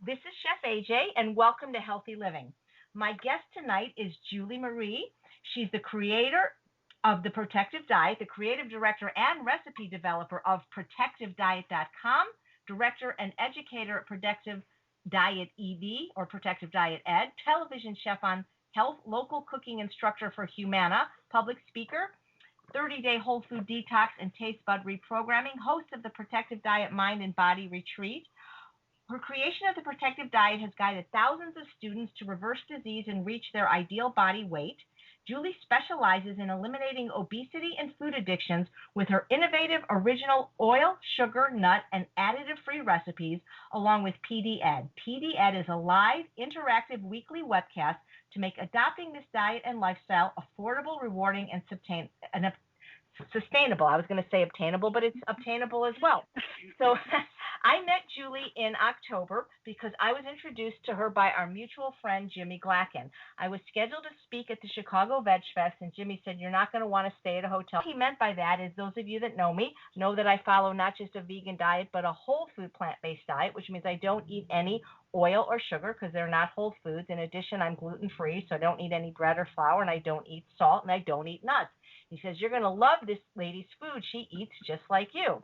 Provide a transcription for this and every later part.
This is Chef AJ, and welcome to Healthy Living. My guest tonight is Julie Marie. She's the creator of the Protective Diet, the creative director and recipe developer of ProtectiveDiet.com, director and educator at Protective Diet ED or Protective Diet Ed, television chef on Health, local cooking instructor for Humana, public speaker, 30-day whole food detox and taste bud reprogramming, host of the Protective Diet Mind and Body Retreat. Her creation of the Protective Diet has guided thousands of students to reverse disease and reach their ideal body weight. Julie specializes in eliminating obesity and food addictions with her innovative original oil, sugar, nut, and additive-free recipes, along with PD Ed. PD Ed is a live, interactive weekly webcast to make adopting this diet and lifestyle affordable, rewarding, and sustainable. I was going to say obtainable, but it's obtainable as well. So I met Julie in October because I was introduced to her by our mutual friend, Jimmy Glacken. I was scheduled to speak at the Chicago Veg Fest, and Jimmy said, "You're not going to want to stay at a hotel." What he meant by that is those of you that know me know that I follow not just a vegan diet, but a whole food plant-based diet, which means I don't eat any oil or sugar because they're not whole foods. In addition, I'm gluten-free, so I don't eat any bread or flour, and I don't eat salt, and I don't eat nuts. He says, "You're going to love this lady's food. She eats just like you."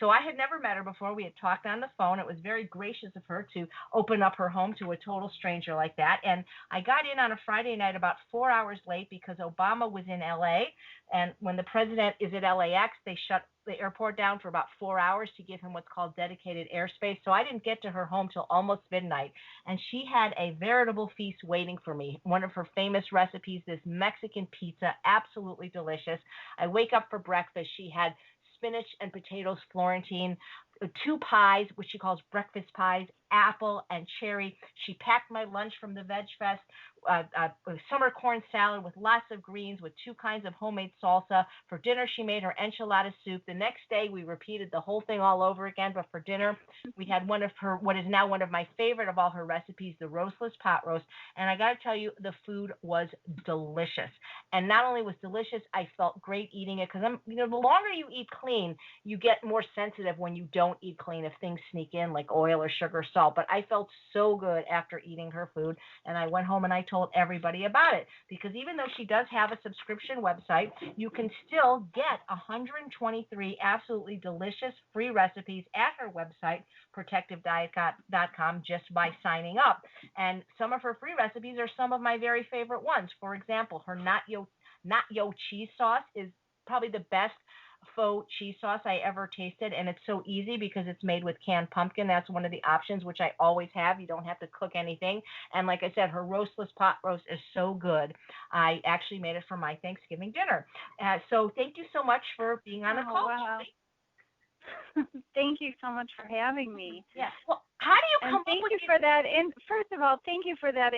So I had never met her before. We had talked on the phone. It was very gracious of her to open up her home to a total stranger like that. And I got in on a Friday night about 4 hours late because Obama was in LA. And when the president is at LAX, they shut the airport down for about 4 hours to give him what's called dedicated airspace. So I didn't get to her home till almost midnight. And she had a veritable feast waiting for me. One of her famous recipes, this Mexican pizza, absolutely delicious. I wake up for breakfast. She had spinach and potatoes Florentine, 2 pies, which she calls breakfast pies, apple and cherry. She packed my lunch from the Veg Fest, a summer corn salad with lots of greens with 2 kinds of homemade salsa. For dinner, she made her enchilada soup. The next day, we repeated the whole thing all over again, but for dinner, we had one of her, what is now one of my favorite of all her recipes, the roastless pot roast. And I got to tell you, the food was delicious. And not only was delicious, I felt great eating it because the longer you eat clean, you get more sensitive when you don't eat clean if things sneak in like oil or sugar, salt. But I felt so good after eating her food, and I went home and I told everybody about it because even though she does have a subscription website, you can still get 123 absolutely delicious free recipes at her website, ProtectiveDiet.com, just by signing up. And some of her free recipes are some of my very favorite ones. For example, her not yo cheese sauce is probably the best faux cheese sauce I ever tasted, and it's so easy because it's made with canned pumpkin. That's one of the options, which I always have. You don't have to cook anything. And like I said, her roastless pot roast is so good. I actually made it for my Thanksgiving dinner. So thank you so much for being on the Oh, call, wow. Julie. Thank you so much for having me. Yeah. Well, how do you And come up thank with you these? for that. And first of all, thank you for that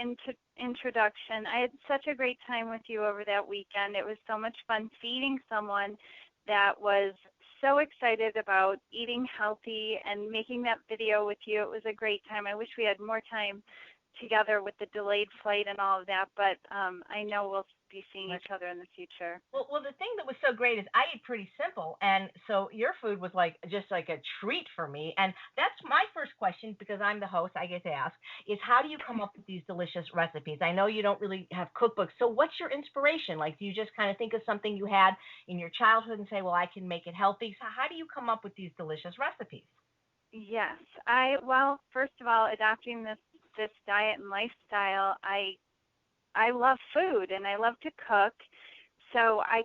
introduction. I had such a great time with you over that weekend. It was so much fun feeding someone that was so excited about eating healthy and making that video with you. It was a great time. I wish we had more time together with the delayed flight and all of that, but I know we'll be seeing each other in the future. Well, the thing that was so great is I eat pretty simple, and so your food was like just like a treat for me. And that's my first question because I'm the host. I get to ask is how do you come up with these delicious recipes? I know you don't really have cookbooks, so what's your inspiration? Like, do you just kind of think of something you had in your childhood and say, well, I can make it healthy? So how do you come up with these delicious recipes? Yes, well, first of all, adopting this diet and lifestyle, I love food and I love to cook. So I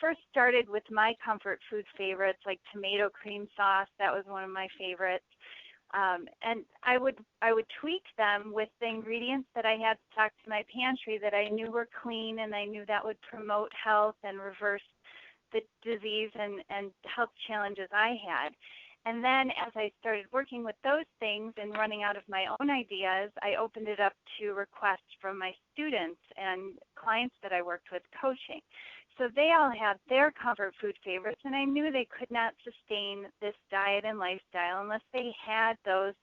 first started with my comfort food favorites like tomato cream sauce. That was one of my favorites. And I would tweak them with the ingredients that I had stocked in my pantry that I knew were clean and I knew that would promote health and reverse the disease and health challenges I had. And then as I started working with those things and running out of my own ideas, I opened it up to requests from my students and clients that I worked with coaching. So they all had their comfort food favorites, and I knew they could not sustain this diet and lifestyle unless they had those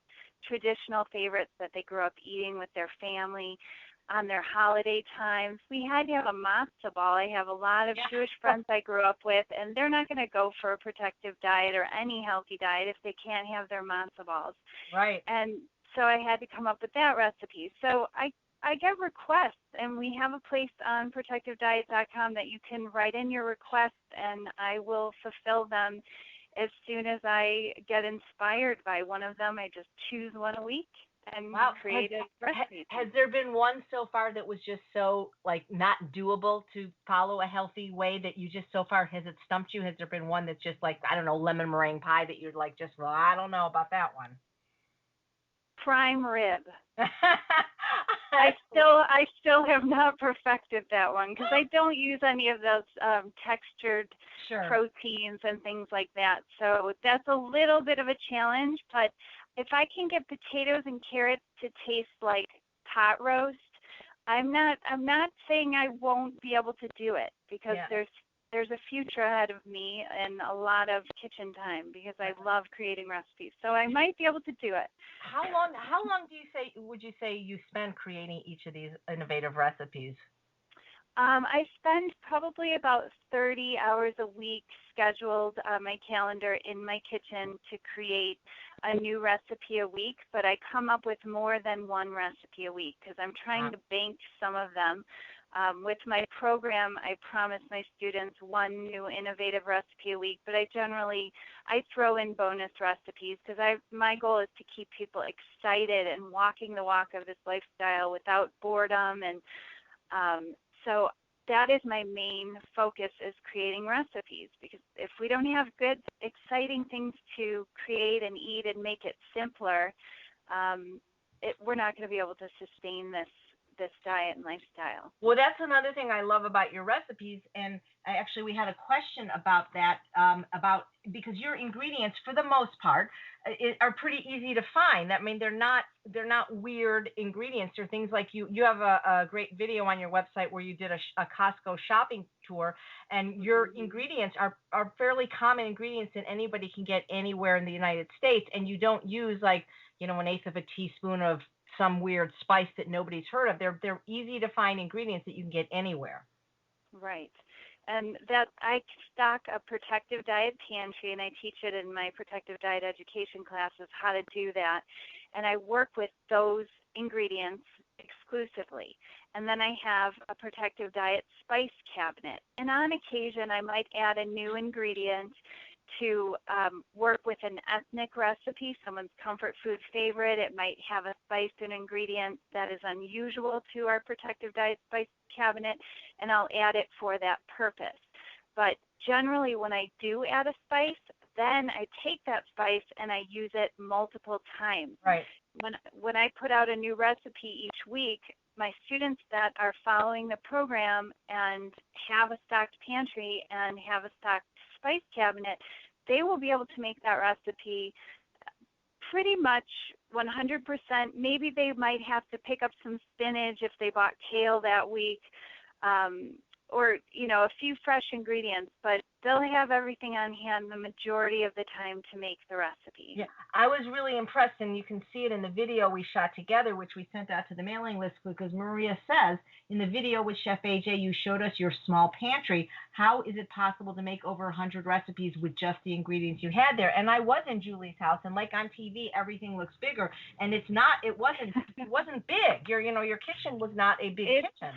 traditional favorites that they grew up eating with their family on their holiday times. We had to have a matzo ball. I have a lot of Jewish friends I grew up with, and they're not going to go for a protective diet or any healthy diet if they can't have their matzo balls. Right. And so I had to come up with that recipe. So I get requests, and we have a place on protectivediet.com that you can write in your requests, and I will fulfill them as soon as I get inspired by one of them. I just choose one a week and create a recipe. Has there been one so far that was just so like not doable to follow a healthy way that you just so far, has it stumped you? Has there been one that's just like, I don't know, lemon meringue pie that you're like, just, well, I don't know about that one? Prime rib. I still have not perfected that one because I don't use any of those textured proteins and things like that. So that's a little bit of a challenge, but if I can get potatoes and carrots to taste like pot roast, I'm not saying I won't be able to do it, because there's a future ahead of me and a lot of kitchen time because I love creating recipes. So I might be able to do it. How long would you say you spend creating each of these innovative recipes? I spend probably about 30 hours a week scheduled on my calendar in my kitchen to create a new recipe a week, but I come up with more than one recipe a week because I'm trying to bank some of them. With my program, I promise my students one new innovative recipe a week, but I throw in bonus recipes because my goal is to keep people excited and walking the walk of this lifestyle without boredom. And so that is my main focus, is creating recipes, because if we don't have good, exciting things to create and eat and make it simpler, we're not going to be able to sustain this diet and lifestyle. Well, that's another thing I love about your recipes, and actually we had a question about that, because your ingredients, for the most part, are pretty easy to find. I mean, they're not weird ingredients. They're things like you have a great video on your website where you did a Costco shopping tour, and your ingredients are fairly common ingredients that anybody can get anywhere in the United States, and you don't use like, an eighth of a teaspoon of some weird spice that nobody's heard of. They're easy to find ingredients that you can get anywhere. Right. And that I stock a protective diet pantry, and I teach it in my protective diet education classes how to do that. And I work with those ingredients exclusively. And then I have a protective diet spice cabinet. And on occasion, I might add a new ingredient to work with an ethnic recipe, someone's comfort food favorite. It might have a spice and ingredient that is unusual to our protective diet spice cabinet, and I'll add it for that purpose. But generally, when I do add a spice, then I take that spice and I use it multiple times. Right. When I put out a new recipe each week, my students that are following the program and have a stocked pantry and have a stocked spice cabinet, they will be able to make that recipe pretty much 100%. Maybe they might have to pick up some spinach if they bought kale that week, or a few fresh ingredients, but they'll have everything on hand the majority of the time to make the recipe. Yeah, I was really impressed, and you can see it in the video we shot together, which we sent out to the mailing list, because Maria says in the video with Chef AJ, you showed us your small pantry. How is it possible to make over 100 recipes with just the ingredients you had there? And I was in Julie's house, and like on TV, everything looks bigger, and it wasn't big. Your kitchen was not a big kitchen.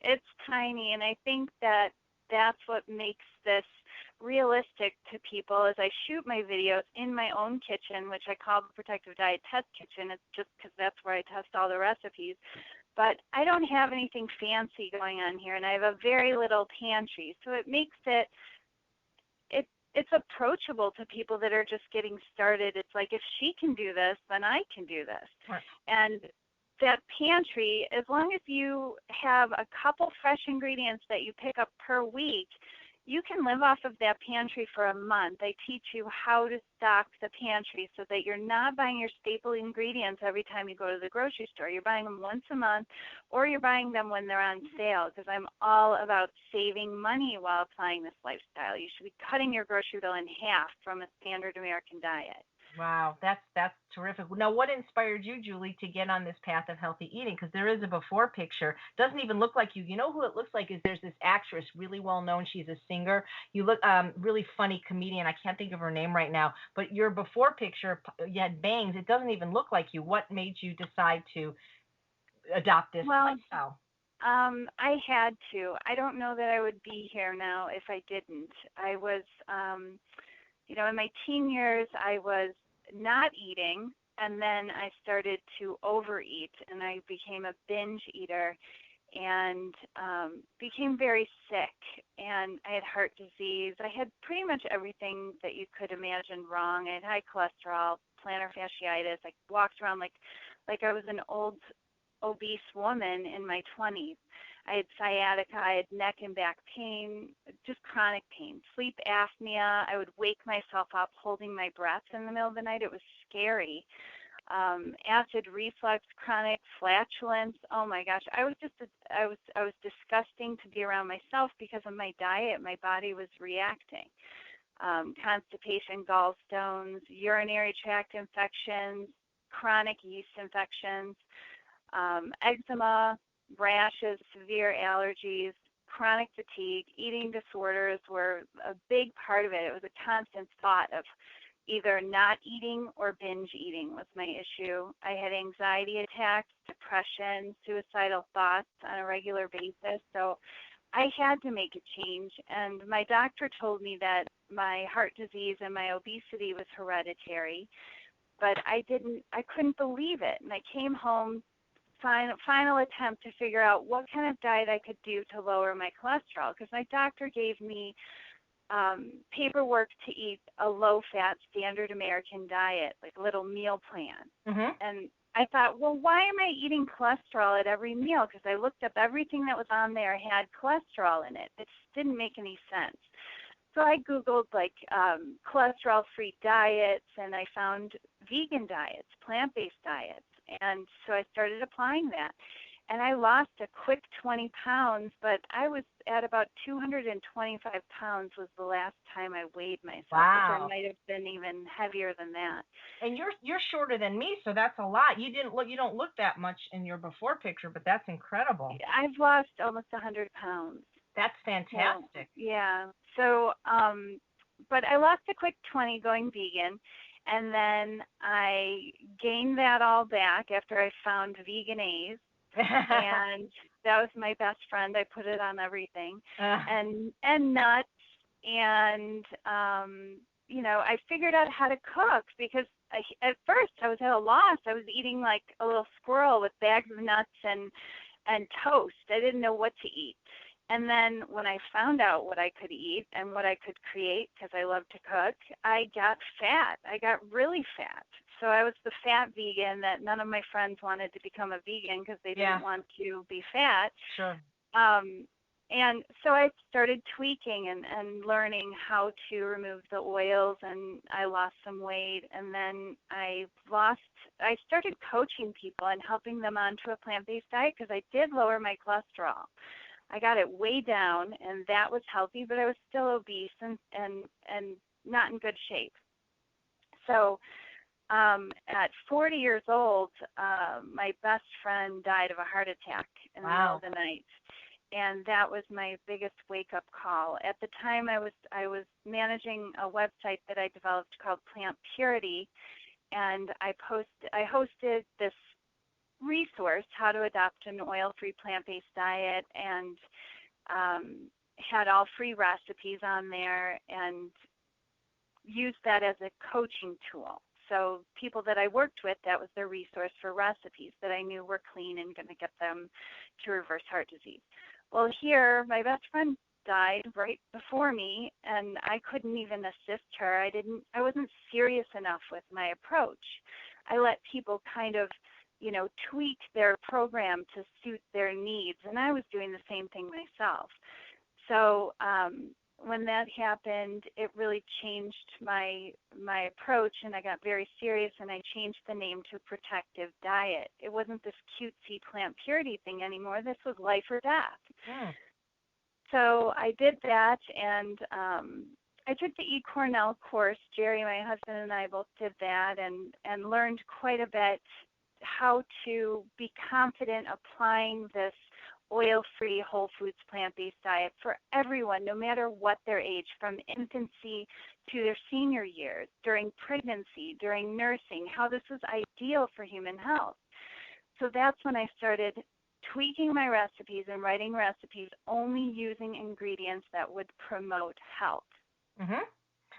It's tiny, and I think that's what makes this realistic to people. As I shoot my videos in my own kitchen, which I call the Protective Diet Test Kitchen. It's just because that's where I test all the recipes. But I don't have anything fancy going on here, and I have a very little pantry, so it makes it's approachable to people that are just getting started. It's like, if she can do this, then I can do this. Right. And that pantry, as long as you have a couple fresh ingredients that you pick up per week, you can live off of that pantry for a month. I teach you how to stock the pantry so that you're not buying your staple ingredients every time you go to the grocery store. You're buying them once a month, or you're buying them when they're on sale, because I'm all about saving money while applying this lifestyle. You should be cutting your grocery bill in half from a standard American diet. Wow, that's terrific. Now, what inspired you, Julie, to get on this path of healthy eating? Because there is a before picture. Doesn't even look like you. You know who it looks like is there's this actress, really well known. She's a singer. You look really funny comedian. I can't think of her name right now. But your before picture, you had bangs. It doesn't even look like you. What made you decide to adopt this Well, lifestyle? I had to. I don't know that I would be here now if I didn't. I was, in my teen years, I was not eating, and then I started to overeat, and I became a binge eater, and became very sick. And I had heart disease. I had pretty much everything that you could imagine wrong. I had high cholesterol, plantar fasciitis. I walked around like I was an old obese woman in my 20s. I had sciatica, I had neck and back pain, just chronic pain, sleep apnea. I would wake myself up holding my breath in the middle of the night. It was scary. Acid reflux, chronic flatulence. Oh my gosh, I was disgusting to be around myself because of my diet. My body was reacting. Constipation, gallstones, urinary tract infections, chronic yeast infections, eczema, rashes, severe allergies, chronic fatigue, eating disorders were a big part of it. It was a constant thought of either not eating or binge eating was my issue. I had anxiety attacks, depression, suicidal thoughts on a regular basis. So I had to make a change. And my doctor told me that my heart disease and my obesity was hereditary, but I couldn't believe it. And I came home, final attempt to figure out what kind of diet I could do to lower my cholesterol, because my doctor gave me paperwork to eat a low-fat standard American diet, like a little meal plan. Mm-hmm. And I thought, well, why am I eating cholesterol at every meal? Because I looked up everything that was on there had cholesterol in it. It just didn't make any sense. So I Googled cholesterol-free diets, and I found vegan diets, plant-based diets. And so I started applying that. And I lost a quick 20 pounds, but I was at about 225 pounds was the last time I weighed myself, which I Wow. might have been even heavier than that. And you're shorter than me, so that's a lot. You don't look that much in your before picture, but that's incredible. I've lost almost 100 pounds. That's So, fantastic. yeah. So, but I lost a quick 20 going vegan. And then I gained that all back after I found Veganese. And that was my best friend. I put it on everything, and nuts, and I figured out how to cook because at first I was at a loss. I was eating like a little squirrel with bags of nuts and toast. I didn't know what to eat. And then when I found out what I could eat and what I could create, because I love to cook, I got fat. I got really fat. So I was the fat vegan that none of my friends wanted to become a vegan because they didn't want to be fat. Sure. And so I started tweaking and learning how to remove the oils, and I lost some weight. And then I started coaching people and helping them onto a plant-based diet because I did lower my cholesterol. I got it way down, and that was healthy, but I was still obese and not in good shape. So at 40 years old, my best friend died of a heart attack in the middle of the night, and that was my biggest wake-up call. At the time, I was managing a website that I developed called Plant Purity, and I hosted this resource, how to adopt an oil-free plant-based diet, and had all free recipes on there, and used that as a coaching tool. So people that I worked with, that was their resource for recipes that I knew were clean and going to get them to reverse heart disease. Well, here, my best friend died right before me, and I couldn't even assist her. I wasn't serious enough with my approach. I let people kind of tweak their program to suit their needs. And I was doing the same thing myself. So when that happened, it really changed my approach, and I got very serious, and I changed the name to Protective Diet. It wasn't this cutesy plant purity thing anymore. This was life or death. Mm. So I did that, and I took the eCornell course. Jerry, my husband, and I both did that, and learned quite a bit how to be confident applying this oil-free, whole foods, plant-based diet for everyone, no matter what their age, from infancy to their senior years, during pregnancy, during nursing, how this was ideal for human health. So that's when I started tweaking my recipes and writing recipes only using ingredients that would promote health. Hmm.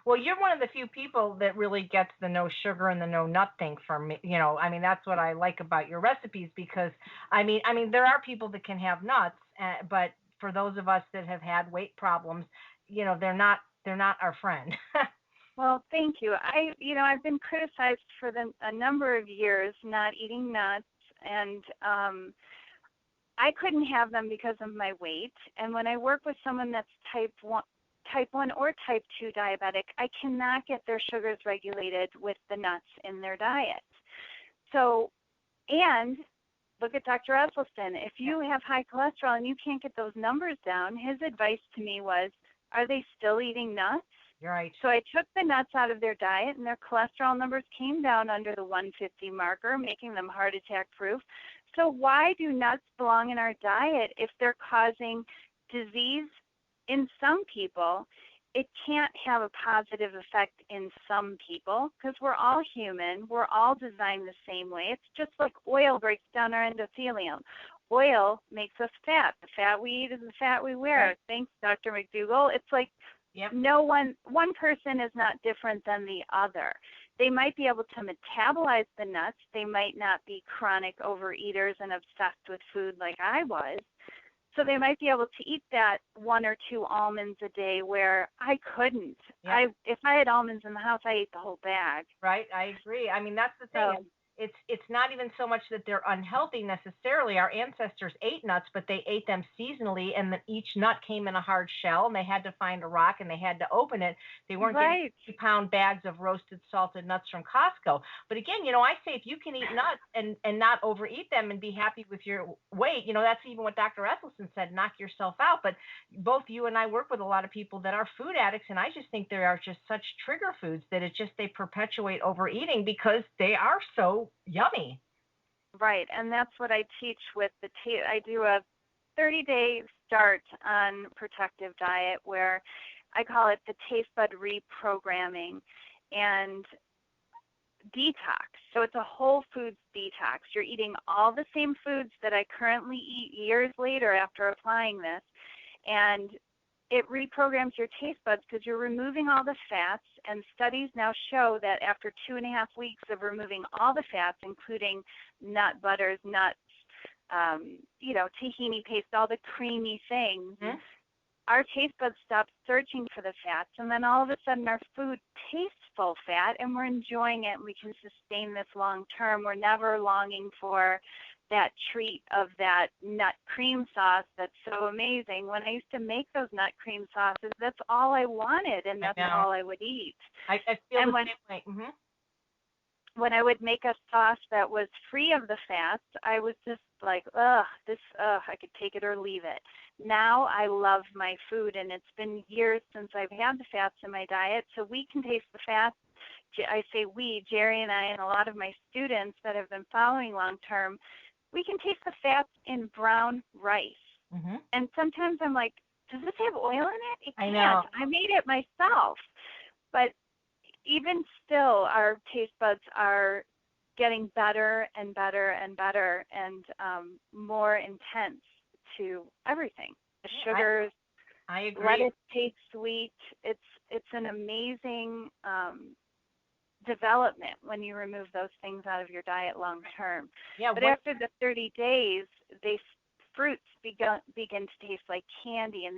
Well, you're one of the few people that really gets the no sugar and the no nut thing from me. I mean, that's what I like about your recipes because, I mean, there are people that can have nuts, but for those of us that have had weight problems, they're not our friend. Well, thank you. I've been criticized for a number of years not eating nuts, and I couldn't have them because of my weight. And when I work with someone that's type 1 or type 2 diabetic, I cannot get their sugars regulated with the nuts in their diet. So, and look at Dr. Esselstyn. If you have high cholesterol and you can't get those numbers down, his advice to me was, are they still eating nuts? You're right. So I took the nuts out of their diet, and their cholesterol numbers came down under the 150 marker, making them heart attack proof. So why do nuts belong in our diet if they're causing disease in some people? It can't have a positive effect in some people because we're all human. We're all designed the same way. It's just like oil breaks down our endothelium. Oil makes us fat. The fat we eat is the fat we wear. Right. Thanks, Dr. McDougall. It's like no one person is not different than the other. They might be able to metabolize the nuts. They might not be chronic overeaters and obsessed with food like I was. So they might be able to eat that 1 or 2 almonds a day where I couldn't. Yep. If I had almonds in the house, I ate the whole bag. Right, I agree. I mean, that's the thing. So, It's not even so much that they're unhealthy necessarily. Our ancestors ate nuts, but they ate them seasonally, and each nut came in a hard shell, and they had to find a rock, and they had to open it. They weren't getting 50-pound bags of roasted salted nuts from Costco. But again, I say if you can eat nuts and not overeat them and be happy with your weight, that's even what Dr. Esselstyn said, knock yourself out. But both you and I work with a lot of people that are food addicts, and I just think there are just such trigger foods that they perpetuate overeating because they are so yummy. Right, and that's what I teach with I do a 30-day start on protective diet where I call it the taste bud reprogramming and detox. So it's a whole foods detox. You're eating all the same foods that I currently eat years later after applying this, and it reprograms your taste buds because you're removing all the fats, and studies now show that after 2.5 weeks of removing all the fats, including nut butters, nuts, tahini paste, all the creamy things, our taste buds stop searching for the fats, and then all of a sudden our food tastes full fat, and we're enjoying it, and we can sustain this long term. We're never longing for that treat of that nut cream sauce that's so amazing. When I used to make those nut cream sauces, that's all I wanted, and that's all I would eat. I feel the same way. When I would make a sauce that was free of the fats, I was just like, I could take it or leave it. Now I love my food, and it's been years since I've had the fats in my diet, so we can taste the fats. I say we, Jerry and I, and a lot of my students that have been following long term, we can taste the fats in brown rice. And sometimes I'm like, does this have oil in it? It can't. I know. I made it myself. But even still, our taste buds are getting better and better and better and more intense to everything. The sugars, I agree. Let it taste sweet. It's an amazing development when you remove those things out of your diet long term. But after the 30 days, fruits begin to taste like candy, and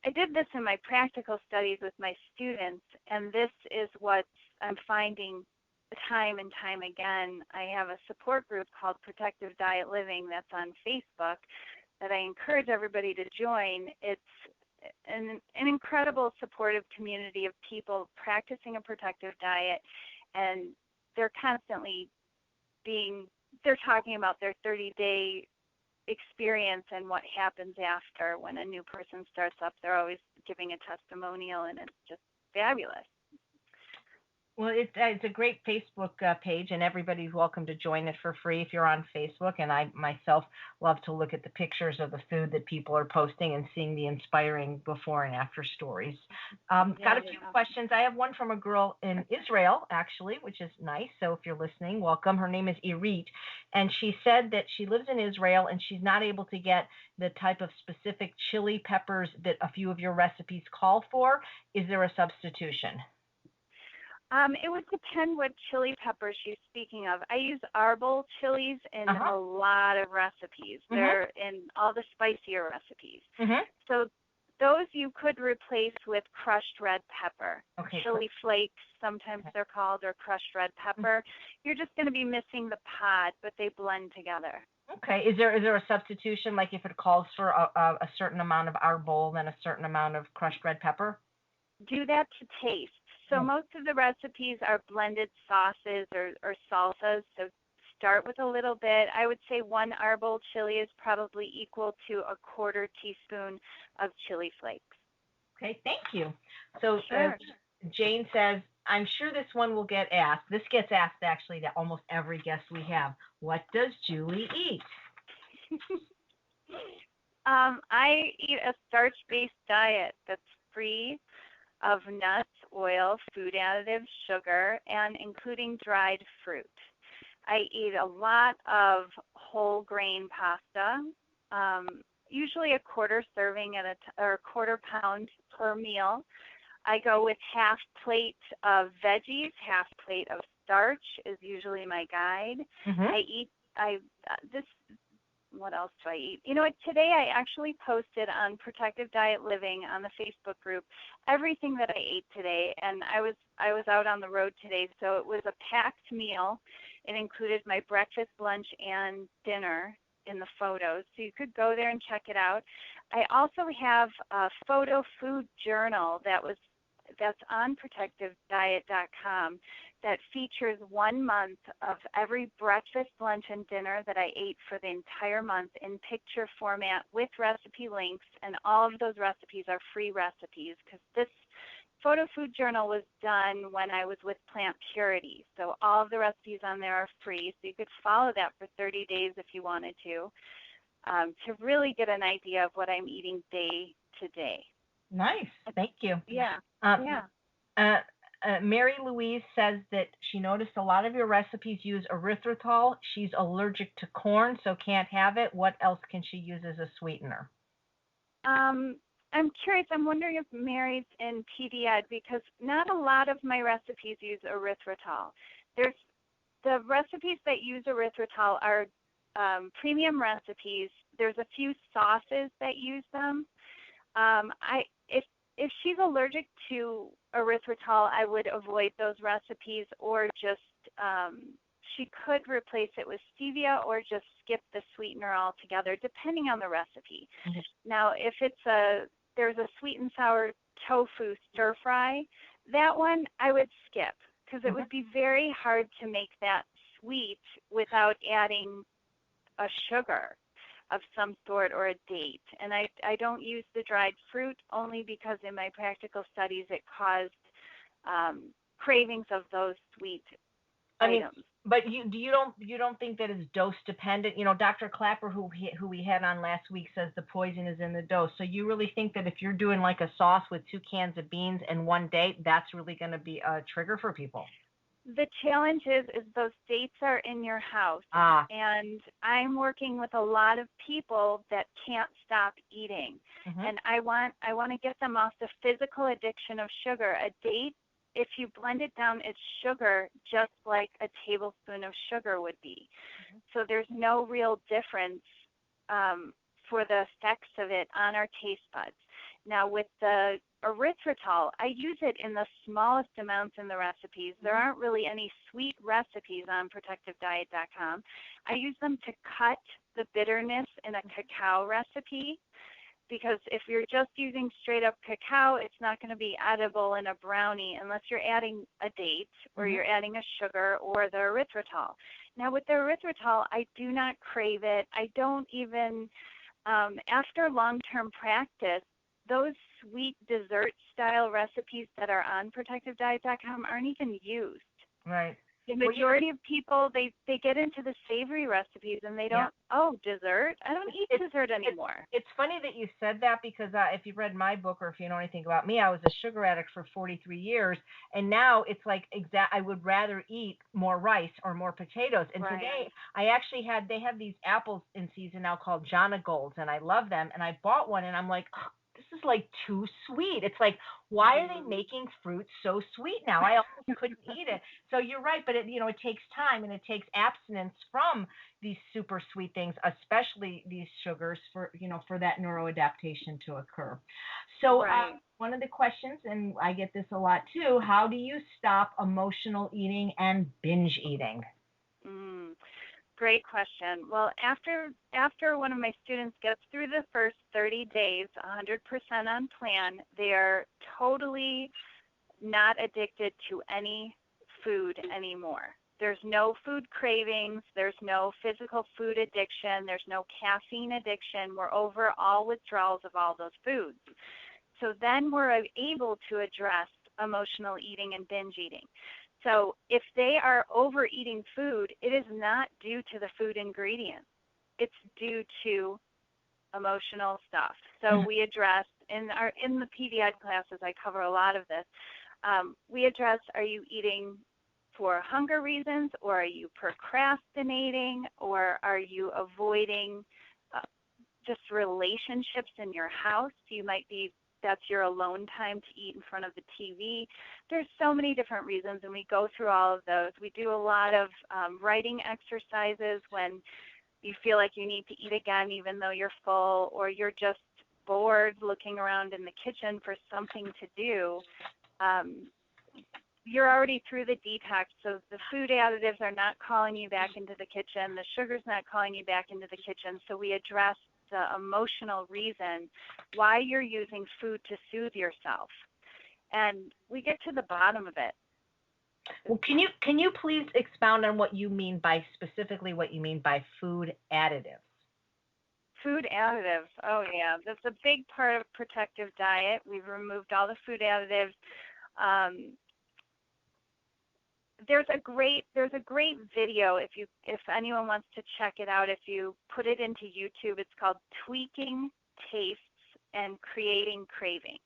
I did this in my practical studies with my students, and this is what I'm finding time and time again. I have a support group called Protective Diet Living that's on Facebook that I encourage everybody to join. It's an incredible supportive community of people practicing a protective diet, and they're constantly they're talking about their 30-day experience and what happens after when a new person starts up. They're always giving a testimonial, and it's just fabulous. Well, it's a great Facebook page, and everybody's welcome to join it for free if you're on Facebook. And I myself love to look at the pictures of the food that people are posting and seeing the inspiring before and after stories. Got a few questions. I have one from a girl in Israel, actually, which is nice. So if you're listening, welcome. Her name is Erythritol, and she said that she lives in Israel and she's not able to get the type of specific chili peppers that a few of your recipes call for. Is there a substitution? It would depend what chili peppers she's speaking of. I use arbol chilies in a lot of recipes. They're in all the spicier recipes. So those you could replace with crushed red pepper. Chili flakes, sometimes they're called, or crushed red pepper. You're just going to be missing the pod, but they blend together. Okay. Is there a substitution, like if it calls for a certain amount of arbol and a certain amount of crushed red pepper? Do that to taste. So most of the recipes are blended sauces or salsas. So start with a little bit. I would say 1 arbol chili is probably equal to a 1/4 teaspoon of chili flakes. Okay, thank you. So Jane says, I'm sure this one will get asked. This gets asked actually to almost every guest we have. What does Julie eat? I eat a starch-based diet that's free of nuts, oil, food additives, sugar, and including dried fruit. I eat a lot of whole grain pasta, usually a 1/4 serving or a 1/4 pound per meal. I go with 1/2 plate of veggies, 1/2 plate of starch is usually my guide. What else do I eat? You know what, today I actually posted on Protective Diet Living on the Facebook group everything that I ate today, and I was out on the road today, so it was a packed meal. It included my breakfast, lunch, and dinner in the photos, so you could go there and check it out. I also have a photo food journal that's on protectivediet.com that features 1 month of every breakfast, lunch, and dinner that I ate for the entire month in picture format with recipe links, and all of those recipes are free recipes because this photo food journal was done when I was with Plant Purity. So all of the recipes on there are free, so you could follow that for 30 days if you wanted to really get an idea of what I'm eating day to day. Nice. Thank you. Yeah. Mary Louise says that she noticed a lot of your recipes use erythritol. She's allergic to corn, so can't have it. What else can she use as a sweetener? I'm curious. I'm wondering if Mary's in PDED because not a lot of my recipes use erythritol. The recipes that use erythritol are premium recipes. There's a few sauces that use them. If she's allergic to erythritol, I would avoid those recipes, or just she could replace it with stevia or just skip the sweetener altogether, depending on the recipe. Now, if there's a sweet and sour tofu stir fry, that one I would skip because it would be very hard to make that sweet without adding a sugar of some sort or a date. And I don't use the dried fruit only because in my practical studies it caused cravings of those sweet items. But you don't think that it's dose dependent? You know, Dr. Clapper, who we had on last week, says the poison is in the dose. So you really think that if you're doing like a sauce with 2 cans of beans and 1 date, that's really going to be a trigger for people? The challenge is those dates are in your house, and I'm working with a lot of people that can't stop eating, and I want to get them off the physical addiction of sugar. A date, if you blend it down, it's sugar, just like a tablespoon of sugar would be. So there's no real difference for the effects of it on our taste buds. Now, with the erythritol, I use it in the smallest amounts in the recipes. There aren't really any sweet recipes on protectivediet.com. I use them to cut the bitterness in a cacao recipe, because if you're just using straight up cacao, it's not going to be edible in a brownie unless you're adding a date or you're adding a sugar or the erythritol. Now, with the erythritol, I do not crave it. I don't even, after long-term practice, those sweet dessert style recipes that are on protectivediet.com aren't even used. Right. The Well, majority of people, they get into the savory recipes and they don't, dessert? I don't eat dessert anymore. It's funny that you said that because if you read my book or if you know anything about me, I was a sugar addict for 43 years. And now it's like I would rather eat more rice or more potatoes. And today I actually they have these apples in season now called Jana Golds, and I love them. And I bought one and I'm like, oh, this is like too sweet. It's like, why are they making fruit so sweet now? I almost couldn't eat it. So you're right, but it takes time and it takes abstinence from these super sweet things, especially these sugars for that neuroadaptation to occur. So one of the questions, and I get this a lot too, how do you stop emotional eating and binge eating? Great question. Well, after one of my students gets through the first 30 days, 100% on plan, they are totally not addicted to any food anymore. There's no food cravings. There's no physical food addiction. There's no caffeine addiction. We're over all withdrawals of all those foods. So then we're able to address emotional eating and binge eating. So if they are overeating food, it is not due to the food ingredients. It's due to emotional stuff. So we address in the PDI classes, I cover a lot of this. We address, are you eating for hunger reasons, or are you procrastinating, or are you avoiding just relationships in your house? That's your alone time to eat in front of the TV. There's so many different reasons, and we go through all of those. We do a lot of writing exercises when you feel like you need to eat again even though you're full, or you're just bored looking around in the kitchen for something to do. You're already through the detox, so the food additives are not calling you back into the kitchen. The sugar's not calling you back into the kitchen, so we address the emotional reason why you're using food to soothe yourself, and we get to the bottom of it. Well, can you please expound on specifically what you mean by food additives? Food additives, oh yeah, that's a big part of Protective Diet. We've removed all the food additives. There's a great video if anyone wants to check it out. If you put it into YouTube, it's called Tweaking Tastes and Creating Cravings,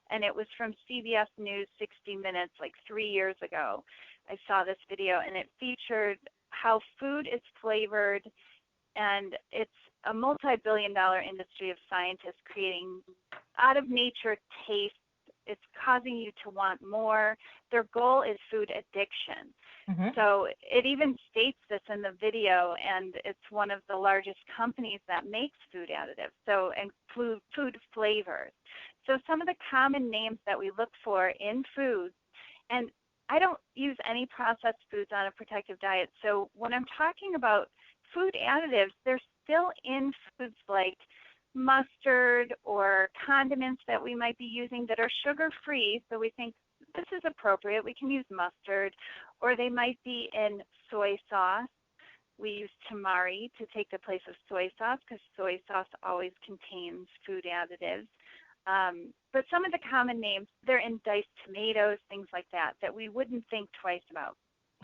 and it was from CBS News 60 Minutes like 3 years ago. I saw this video, and it featured how food is flavored, and it's a multi-billion-dollar industry of scientists creating out of nature taste. It's causing you to want more. Their goal is food addiction. So it even states this in the video, and it's one of the largest companies that makes food additives, and food flavors. So some of the common names that we look for in foods, and I don't use any processed foods on a Protective Diet, so when I'm talking about food additives, they're still in foods like mustard or condiments that we might be using that are sugar-free, so we think this is appropriate, we can use mustard, or they might be in soy sauce. We use tamari to take the place of soy sauce because soy sauce always contains food additives. But some of the common names, they're in diced tomatoes, things like that we wouldn't think twice about.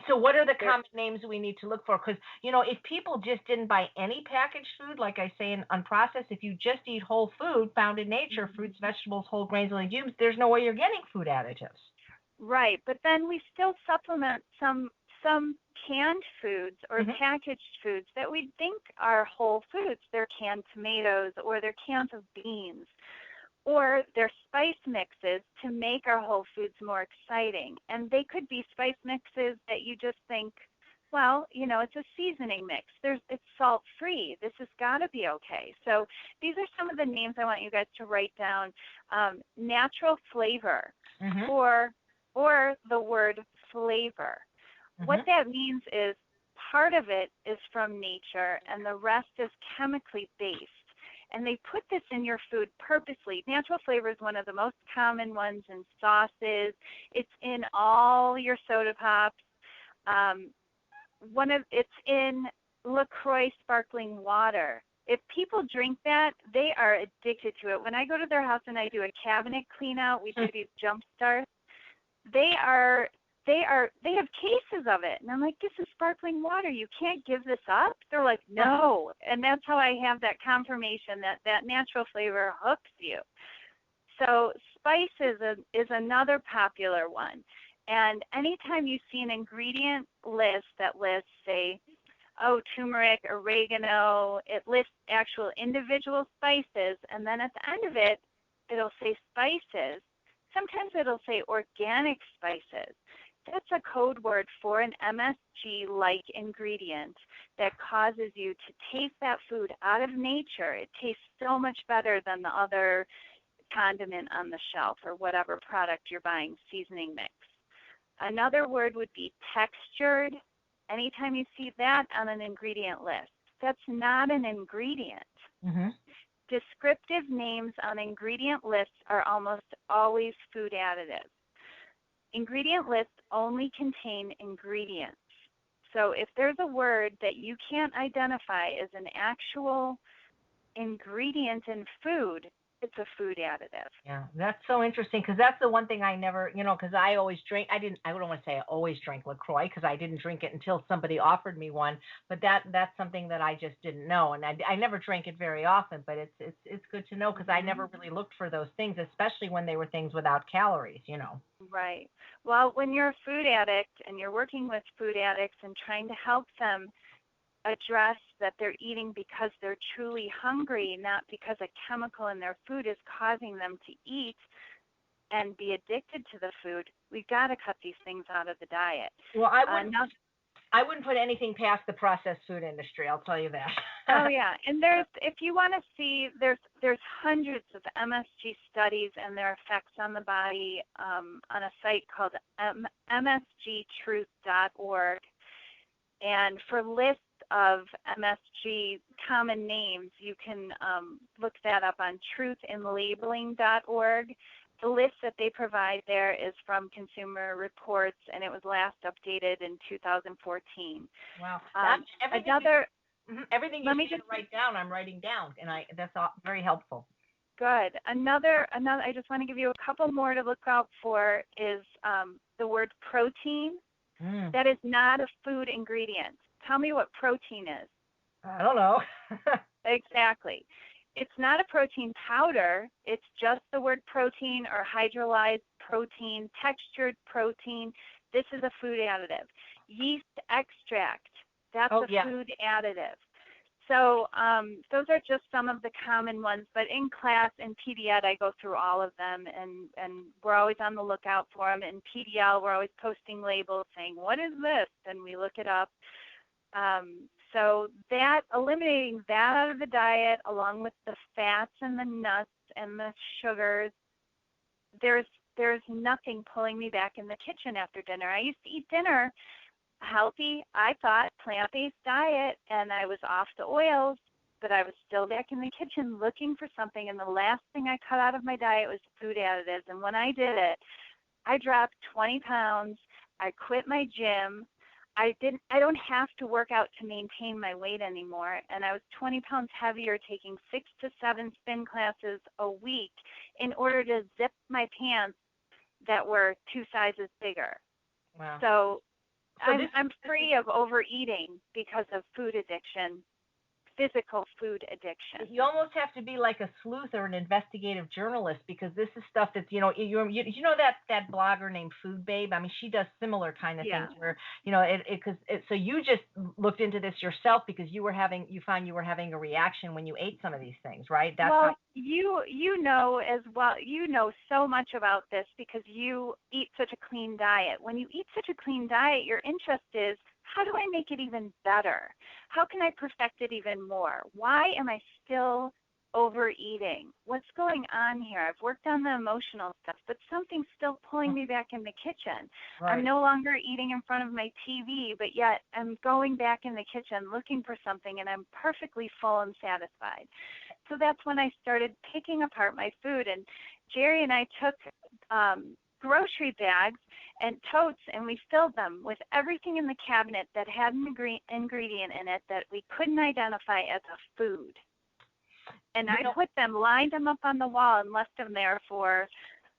So what are the common names we need to look for? Because, if people just didn't buy any packaged food, like I say in unprocessed, if you just eat whole food found in nature, fruits, vegetables, whole grains, and legumes, there's no way you're getting food additives. Right, but then we still supplement some canned foods or packaged foods that we think are whole foods. They're canned tomatoes, or they're cans of beans, or they're spice mixes to make our whole foods more exciting. And they could be spice mixes that you just think, well, it's a seasoning mix. It's salt-free. This has got to be okay. So these are some of the names I want you guys to write down. Natural flavor, or the word flavor. What that means is part of it is from nature, and the rest is chemically based. And they put this in your food purposely. Natural flavor is one of the most common ones in sauces. It's in all your soda pops. It's in LaCroix sparkling water. If people drink that, they are addicted to it. When I go to their house and I do a cabinet clean out, we do these jump starts. They have cases of it. And I'm like, this is sparkling water. You can't give this up. They're like, no. And that's how I have that confirmation that that natural flavor hooks you. So spices is another popular one. And anytime you see an ingredient list that lists, say, turmeric, oregano, it lists actual individual spices, and then at the end of it, it'll say spices. Sometimes it'll say organic spices. That's a code word for an MSG-like ingredient that causes you to taste that food out of nature. It tastes so much better than the other condiment on the shelf or whatever product you're buying, seasoning mix. Another word would be textured. Anytime you see that on an ingredient list, that's not an ingredient. Mm-hmm. Descriptive names on ingredient lists are almost always food additives. Ingredient lists only contain ingredients. So if there's a word that you can't identify as an actual ingredient in food, it's a food additive. Yeah, that's so interesting because that's the one thing I never, because I always drink. I don't want to say I always drank LaCroix because I didn't drink it until somebody offered me one. But that's something that I just didn't know, and I never drank it very often. But it's good to know because I never really looked for those things, especially when they were things without calories. Right. Well, when you're a food addict and you're working with food addicts and trying to help them address that they're eating because they're truly hungry, not because a chemical in their food is causing them to eat and be addicted to the food, we've got to cut these things out of the diet. Well, I wouldn't put anything past the processed food industry. I'll tell you that. Oh yeah, and if you want to see, there's hundreds of MSG studies and their effects on the body on a site called msgtruth.org. And for lists of MSG common names, you can look that up on truthinlabeling.org. The list that they provide there is from Consumer Reports, and it was last updated in 2014. Wow. Everything you need to write down, I'm writing down, and that's very helpful. Good. Another. I just want to give you a couple more to look out for is the word protein. That is not a food ingredient. Tell me what protein is. I don't know. Exactly. It's not a protein powder. It's just the word protein or hydrolyzed protein, textured protein. This is a food additive. Yeast extract, that's a food additive. So those are just some of the common ones. But in class, in PDL, I go through all of them, and we're always on the lookout for them. In PDL, we're always posting labels saying, what is this? And we look it up. So that eliminating that out of the diet, along with the fats and the nuts and the sugars, there's nothing pulling me back in the kitchen after dinner. I used to eat dinner healthy, I thought, plant-based diet, and I was off the oils, but I was still back in the kitchen looking for something, and the last thing I cut out of my diet was food additives. And when I did it, I dropped 20 pounds. I quit my gym. I don't have to work out to maintain my weight anymore, and I was 20 pounds heavier, taking 6 to 7 spin classes a week in order to zip my pants that were 2 sizes bigger. Wow. So I'm free of overeating because of food addiction, physical food addiction. You almost have to be like a sleuth or an investigative journalist because this is stuff that's, that blogger named Food Babe? I mean, she does similar kind of things where, so you just looked into this yourself because you found you were having a reaction when you ate some of these things, right? You know as well, you know so much about this because you eat such a clean diet. When you eat such a clean diet, your interest is, how do I make it even better? How can I perfect it even more? Why am I still overeating? What's going on here? I've worked on the emotional stuff, but something's still pulling me back in the kitchen. Right. I'm no longer eating in front of my TV, but yet I'm going back in the kitchen looking for something, and I'm perfectly full and satisfied. So that's when I started picking apart my food, and Jerry and I took grocery bags and totes, and we filled them with everything in the cabinet that had an ingredient in it that we couldn't identify as a food. And I lined them up on the wall and left them there for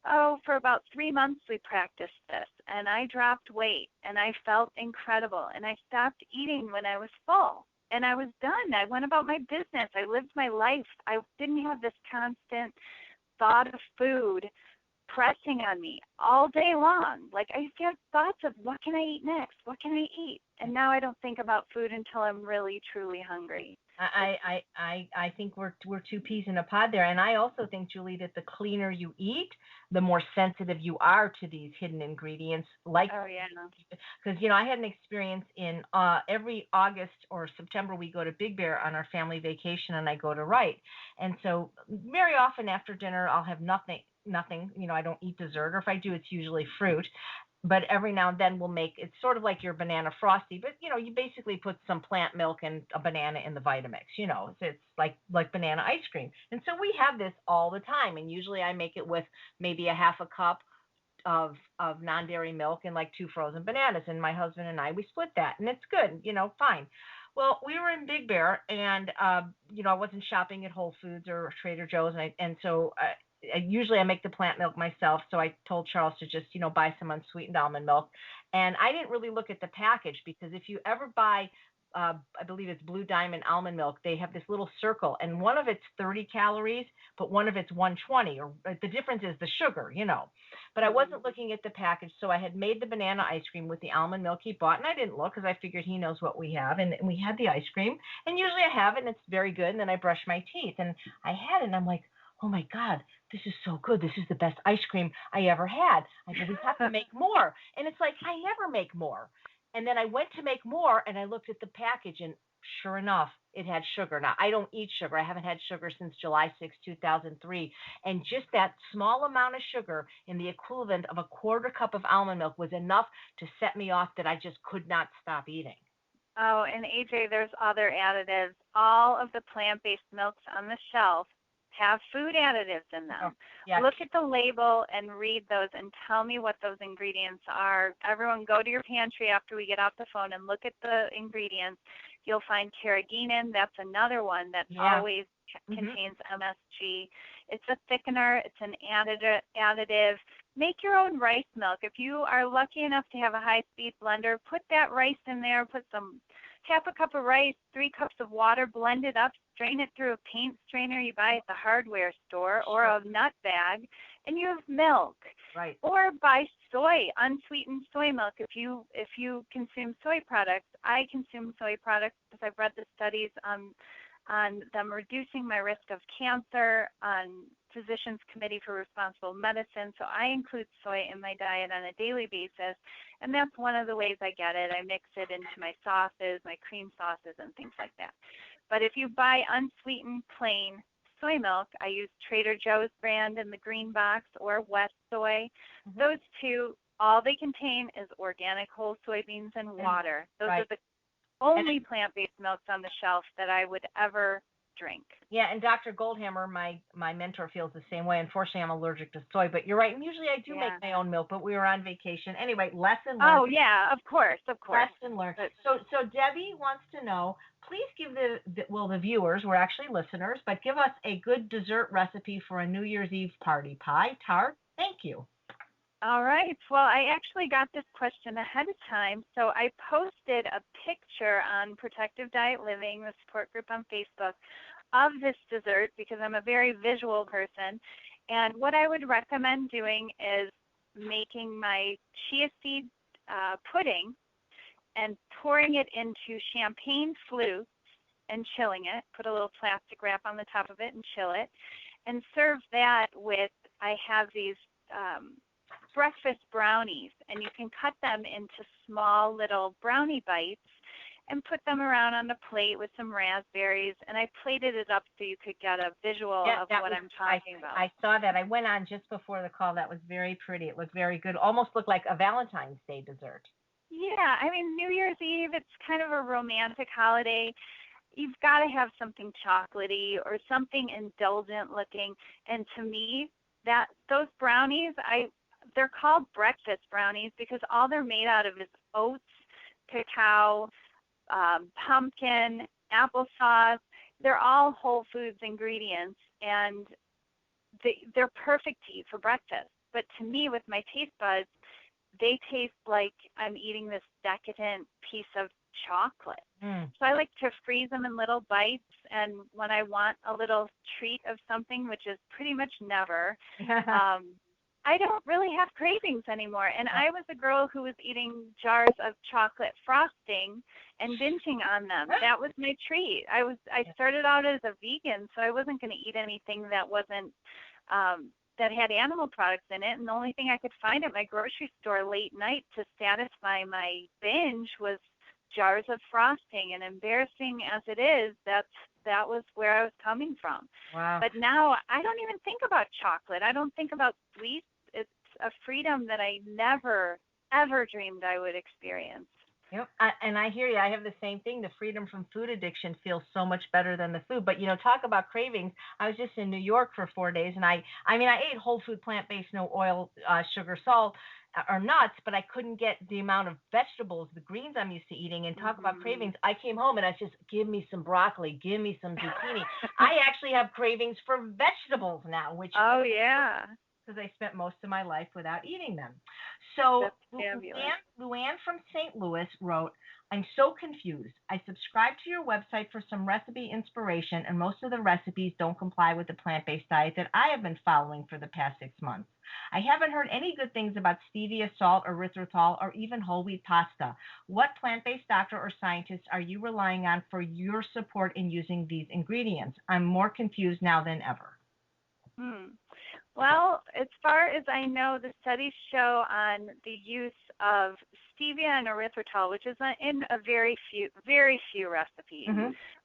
about 3 months we practiced this. And I dropped weight and I felt incredible. And I stopped eating when I was full. And I was done. I went about my business. I lived my life. I didn't have this constant thought of food pressing on me all day long. Like I used to have thoughts of what can I eat next? What can I eat? And now I don't think about food until I'm really, truly hungry. I think we're two peas in a pod there. And I also think, Julie, that the cleaner you eat, the more sensitive you are to these hidden ingredients. Like, oh yeah, because I had an experience in every August or September we go to Big Bear on our family vacation, and I go to Wright. And so very often after dinner I'll have nothing. I don't eat dessert, or if I do, it's usually fruit. But every now and then we'll make, it's sort of like your banana frosty, but you basically put some plant milk and a banana in the Vitamix. It's like banana ice cream. And so we have this all the time, and usually I make it with maybe a half a cup of non-dairy milk and like 2 frozen bananas, and my husband and we split that, and it's good, fine. Well, we were in Big Bear, and I wasn't shopping at Whole Foods or Trader Joe's, and so usually I make the plant milk myself. So I told Charles to just buy some unsweetened almond milk, and I didn't really look at the package, because if you ever buy I believe it's Blue Diamond almond milk, they have this little circle, and one of it's 30 calories, but one of it's 120, or the difference is the sugar, But I wasn't looking at the package, so I had made the banana ice cream with the almond milk he bought, and I didn't look because I figured he knows what we have, and we had the ice cream, and usually I have it, and it's very good, and then I brush my teeth, and I had it, and I'm like, oh my God, this is so good. This is the best ice cream I ever had. I said, we have to make more. And it's like, I never make more. And then I went to make more, and I looked at the package, and sure enough, it had sugar. Now, I don't eat sugar. I haven't had sugar since July 6, 2003. And just that small amount of sugar in the equivalent of a quarter cup of almond milk was enough to set me off that I just could not stop eating. Oh, and AJ, there's other additives. All of the plant-based milks on the shelf have food additives in them. Oh, yeah. Look at the label and read those and tell me what those ingredients are. Everyone go to your pantry after we get off the phone and look at the ingredients. You'll find carrageenan. That's another one that always contains MSG. It's a thickener. It's an additive. Make your own rice milk. If you are lucky enough to have a high-speed blender, put that rice in there, put some half a cup of rice, 3 cups of water, blend it up, strain it through a paint strainer you buy at the hardware store, or a nut bag, and you have milk. Right. Or buy soy, unsweetened soy milk if you consume soy products. I consume soy products because I've read the studies on them reducing my risk of cancer on Physicians Committee for Responsible Medicine. So I include soy in my diet on a daily basis, and that's one of the ways I get it. I mix it into my sauces, my cream sauces, and things like that. But if you buy unsweetened plain soy milk, I use Trader Joe's brand in the green box, or West Soy. Those two, all they contain is organic whole soybeans and water. Those are the only plant-based milks on the shelf that I would ever drink. Yeah, and Dr. Goldhammer, my mentor, feels the same way. Unfortunately, I'm allergic to soy, but you're right. And usually I do make my own milk, but we were on vacation. Anyway, lesson learned. Oh, yeah, of course. Lesson learned. So Debbie wants to know, please give the viewers, we're actually listeners, but give us a good dessert recipe for a New Year's Eve party. Pie, tart? Thank you. All right. Well, I actually got this question ahead of time, so I posted a picture on Protective Diet Living, the support group on Facebook, of this dessert because I'm a very visual person. And what I would recommend doing is making my chia seed pudding and pouring it into champagne flutes and chilling it. Put a little plastic wrap on the top of it and chill it. And serve that with, I have these breakfast brownies, and you can cut them into small little brownie bites and put them around on the plate with some raspberries. And I plated it up so you could get a visual of what I'm talking about. I saw that. I went on just before the call. That was very pretty. It looked very good. Almost looked like a Valentine's Day dessert. Yeah, I mean, New Year's Eve, it's kind of a romantic holiday. You've got to have something chocolatey or something indulgent looking. And to me, those brownies, they're called breakfast brownies because all they're made out of is oats, cacao, pumpkin, applesauce. they're all whole foods ingredients, and they're perfect to eat for breakfast. But to me, with my taste buds, they taste like I'm eating this decadent piece of chocolate. So I like to freeze them in little bites, and when I want a little treat of something, which is pretty much never, I don't really have cravings anymore. And I was a girl who was eating jars of chocolate frosting and binging on them. That was my treat. I started out as a vegan, so I wasn't going to eat anything that wasn't that had animal products in it. And the only thing I could find at my grocery store late night to satisfy my binge was jars of frosting. And embarrassing as it is, that was where I was coming from. Wow. But now I don't even think about chocolate. I don't think about sweets. It's a freedom that I never, ever dreamed I would experience. Yep. And I hear you. I have the same thing. The freedom from food addiction feels so much better than the food. But, talk about cravings. I was just in New York for 4 days, and I ate whole food, plant-based, no oil, sugar, salt, or nuts, but I couldn't get the amount of vegetables, the greens I'm used to eating. And talk about cravings. I came home and I just, give me some broccoli, give me some zucchini. I actually have cravings for vegetables now, which oh yeah, because I spent most of my life without eating them. So Luann from St. Louis wrote, I'm so confused. I subscribe to your website for some recipe inspiration, and most of the recipes don't comply with the plant-based diet that I have been following for the past 6 months. I haven't heard any good things about stevia, salt, erythritol, or even whole wheat pasta. What plant-based doctor or scientist are you relying on for your support in using these ingredients? I'm more confused now than ever. Well, as far as I know, the studies show on the use of stevia and erythritol, which is in a very few recipes.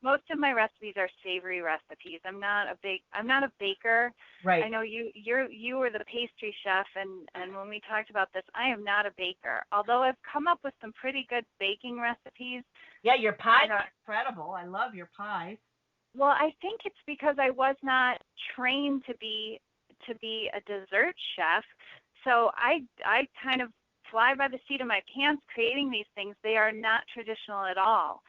Most of my recipes are savory recipes. I'm not a baker. Right. I know you were the pastry chef, and when we talked about this, I am not a baker. Although I've come up with some pretty good baking recipes. Yeah, your pies are incredible. I love your pies. Well, I think it's because I was not trained to be a dessert chef. So I kind of fly by the seat of my pants creating these things. They are not traditional at all.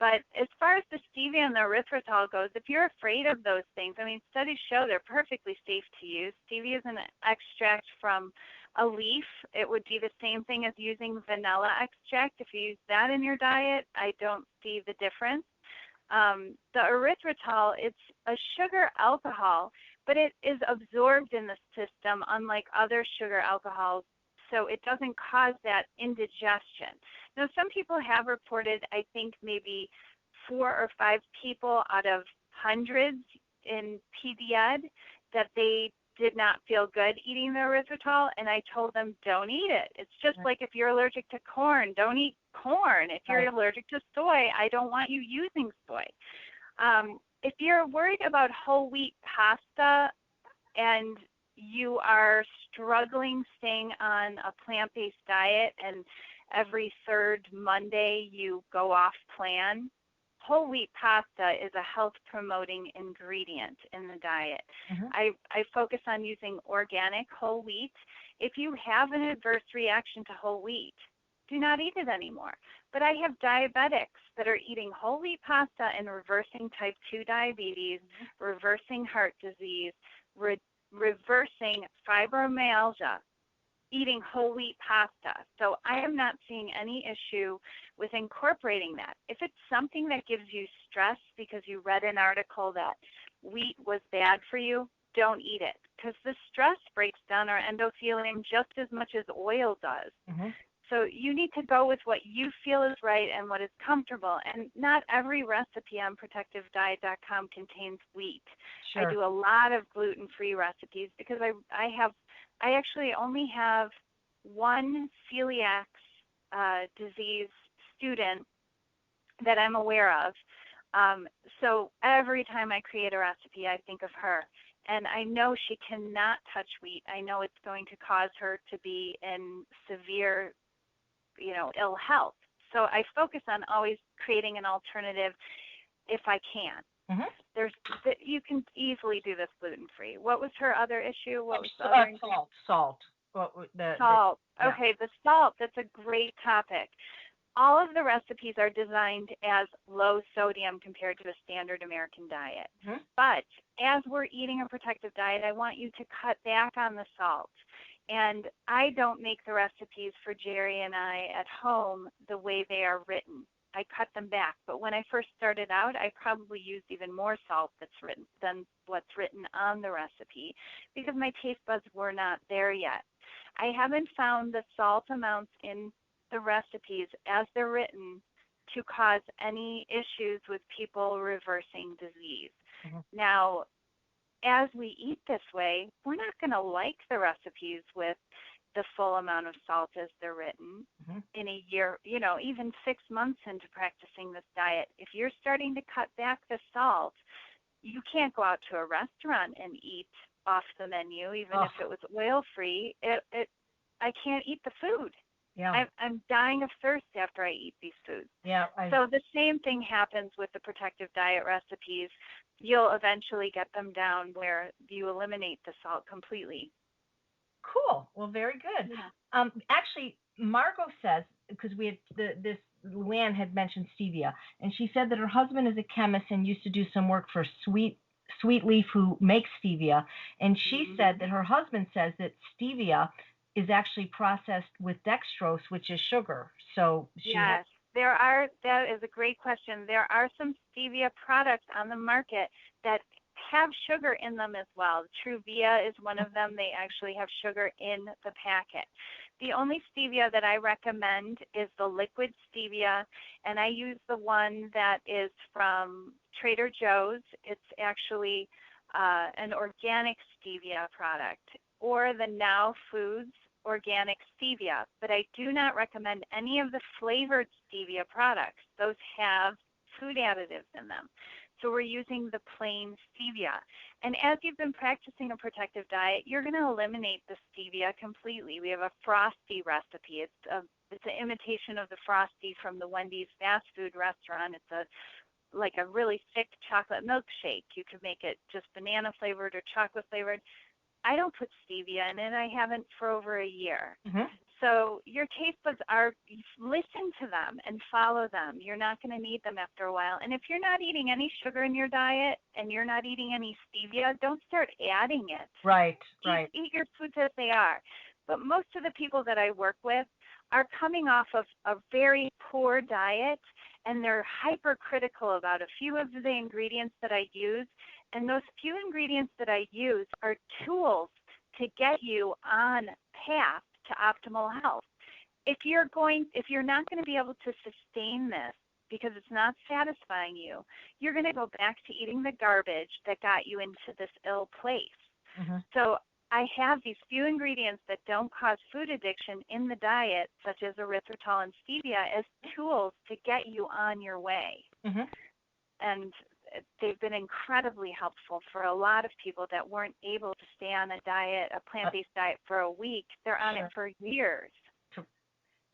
But as far as the stevia and the erythritol goes, if you're afraid of those things, studies show they're perfectly safe to use. Stevia is an extract from a leaf. It would be the same thing as using vanilla extract. If you use that in your diet, I don't see the difference. The erythritol, it's a sugar alcohol, but it is absorbed in the system unlike other sugar alcohols, so it doesn't cause that indigestion. Now, some people have reported, I think maybe 4 or 5 people out of hundreds in PDED that they did not feel good eating the erythritol, and I told them, don't eat it. It's just like if you're allergic to corn, don't eat corn. If you're allergic to soy, I don't want you using soy. If you're worried about whole wheat pasta and you are struggling staying on a plant-based diet and every third Monday you go off plan, whole wheat pasta is a health-promoting ingredient in the diet. I focus on using organic whole wheat. If you have an adverse reaction to whole wheat, do not eat it anymore. But I have diabetics that are eating whole wheat pasta and reversing type 2 diabetes, reversing heart disease, reversing fibromyalgia, eating whole wheat pasta. So I am not seeing any issue with incorporating that. If it's something that gives you stress because you read an article that wheat was bad for you, don't eat it, because the stress breaks down our endothelium just as much as oil does. So you need to go with what you feel is right and what is comfortable. And not every recipe on ProtectiveDiet.com contains wheat. I do a lot of gluten-free recipes because I actually only have one celiac disease student that I'm aware of. So every time I create a recipe, I think of her. And I know she cannot touch wheat. I know it's going to cause her to be in severe ill health. So I focus on always creating an alternative if I can. You can easily do this gluten-free. What was her other issue? What was the other salt? Salt. Okay, the salt. That's a great topic. all of the recipes are designed as low sodium compared to a standard American diet. Mm-hmm. But as we're eating a protective diet, I want you to cut back on the salt. And I don't make the recipes for Jerry and I at home the way they are written. I cut them back. But when I first started out, I probably used even more salt than what's written on the recipe because my taste buds were not there yet. I haven't found the salt amounts in the recipes as they're written to cause any issues with people reversing disease. Mm-hmm. Now, as we eat this way, we're not going to like the recipes with the full amount of salt as they're written Mm-hmm. in a year, even 6 months into practicing this diet. If you're starting to cut back the salt, you can't go out to a restaurant and eat off the menu, even if it was oil-free. I can't eat the food. Yeah. I'm dying of thirst after I eat these foods. Yeah. So the same thing happens with the protective diet recipes. You'll eventually get them down where you eliminate the salt completely. Cool. Well, very good. Yeah. Actually, Margot says, because we had this Luann had mentioned stevia, and she said that her husband is a chemist and used to do some work for Sweet Leaf, who makes stevia, and she said that her husband says that stevia is actually processed with dextrose, which is sugar. So yes, that is a great question. There are some stevia products on the market that have sugar in them as well. Truvia is one of them. They actually have sugar in the packet. The only stevia that I recommend is the liquid stevia, and I use the one that is from Trader Joe's. It's actually an organic stevia product, or the Now Foods organic stevia, but I do not recommend any of the flavored stevia products. Those have food additives in them. So we're using the plain stevia. And as you've been practicing a protective diet, you're going to eliminate the stevia completely. We have a Frosty recipe. It's an imitation of the Frosty from the Wendy's fast food restaurant. It's like a really thick chocolate milkshake. You could make it just banana flavored or chocolate flavored. I don't put stevia in it. I haven't for over a year. Mm-hmm. So your taste buds listen to them and follow them. You're not going to need them after a while. And if you're not eating any sugar in your diet and you're not eating any stevia, don't start adding it. Right. Eat your foods as they are. But most of the people that I work with are coming off of a very poor diet, and they're hypercritical about a few of the ingredients that I use. And those few ingredients that I use are tools to get you on path to optimal health. If you're not going to be able to sustain this because it's not satisfying you, you're going to go back to eating the garbage that got you into this ill place. Mm-hmm. So I have these few ingredients that don't cause food addiction in the diet, such as erythritol and stevia, as tools to get you on your way. Mm-hmm. And they've been incredibly helpful for a lot of people that weren't able to stay on a plant-based diet for a week. They're on it for years.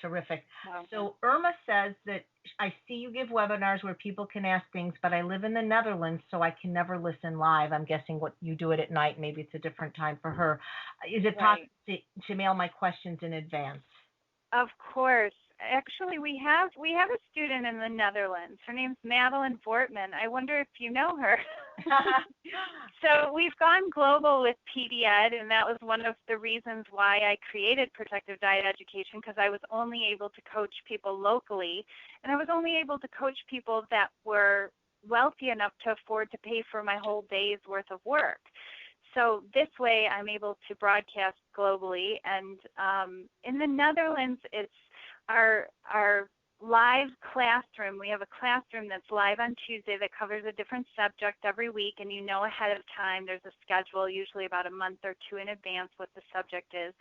Terrific. Okay. So Irma says that I see you give webinars where people can ask things, but I live in the Netherlands, so I can never listen live. I'm guessing what you do it at night. Maybe it's a different time for her. Is it possible to mail my questions in advance? Of course. Actually, we have a student in the Netherlands. Her name's Madeline Vortman. I wonder if you know her. So we've gone global with PDEd, and that was one of the reasons why I created Protective Diet Education, because I was only able to coach people locally, and I was only able to coach people that were wealthy enough to afford to pay for my whole day's worth of work. So this way I'm able to broadcast globally, and in the Netherlands, it's our live classroom. We have a classroom that's live on Tuesday that covers a different subject every week, and you know ahead of time. There's a schedule, usually about a month or two in advance, what the subject is.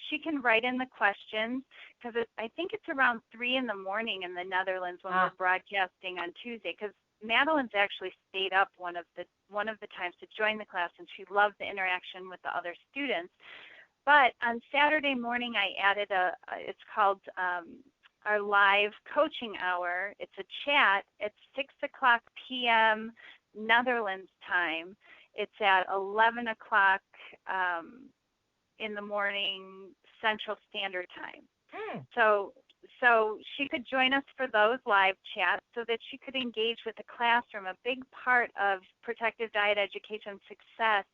She can write in the questions, because I think it's around 3 in the morning in the Netherlands when we're broadcasting on Tuesday, because Madeline's actually stayed up one of the times to join the class, and she loved the interaction with the other students. But on Saturday morning, I added it's called our live coaching hour. It's a chat. It's 6 o'clock p.m. Netherlands time. It's at 11 o'clock in the morning Central Standard Time. So So she could join us for those live chats so that she could engage with the classroom. A big part of protective diet education success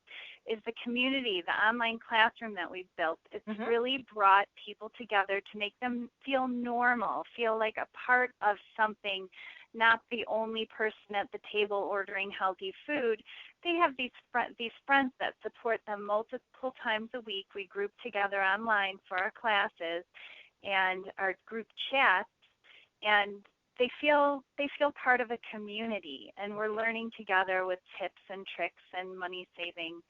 is the community, the online classroom that we've built. It's really brought people together to make them feel normal, feel like a part of something, not the only person at the table ordering healthy food. They have these friends that support them multiple times a week. We group together online for our classes and our group chats, and they feel part of a community, and we're learning together with tips and tricks and money saving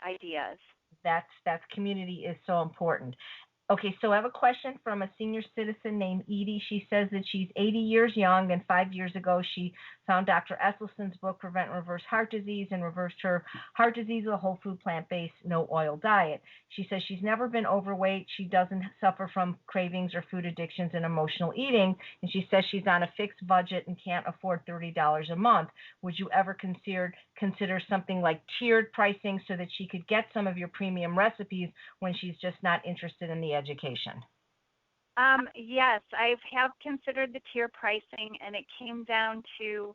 ideas. That's community is so important. Okay, so I have a question from a senior citizen named Edie. She says that she's 80 years young, and 5 years ago she found Dr. Esselstyn's book, Prevent and Reverse Heart Disease, and reversed her heart disease with a whole food, plant-based, no oil diet. She says she's never been overweight. She doesn't suffer from cravings or food addictions and emotional eating, and she says she's on a fixed budget and can't afford $30 a month. Would you ever consider something like tiered pricing so that she could get some of your premium recipes when she's just not interested in the education? Yes, I have considered the tier pricing, and it came down to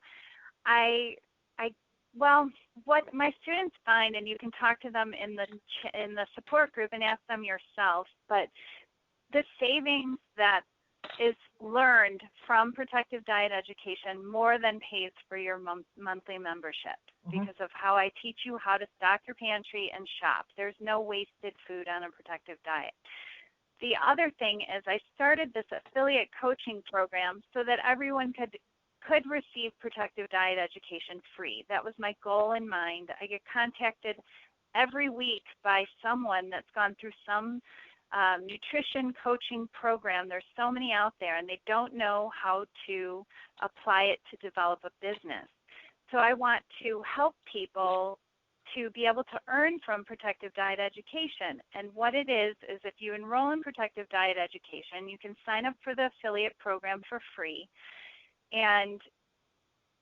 what my students find, and you can talk to them in the support group and ask them yourself. But the savings that is learned from protective diet education more than pays for your monthly membership because of how I teach you how to stock your pantry and shop. There's no wasted food on a protective diet. The other thing is I started this affiliate coaching program so that everyone could receive protective diet education free. That was my goal in mind. I get contacted every week by someone that's gone through some nutrition coaching program. There's so many out there, and they don't know how to apply it to develop a business. So I want to help people to be able to earn from protective diet education. And what it is if you enroll in protective diet education, you can sign up for the affiliate program for free. And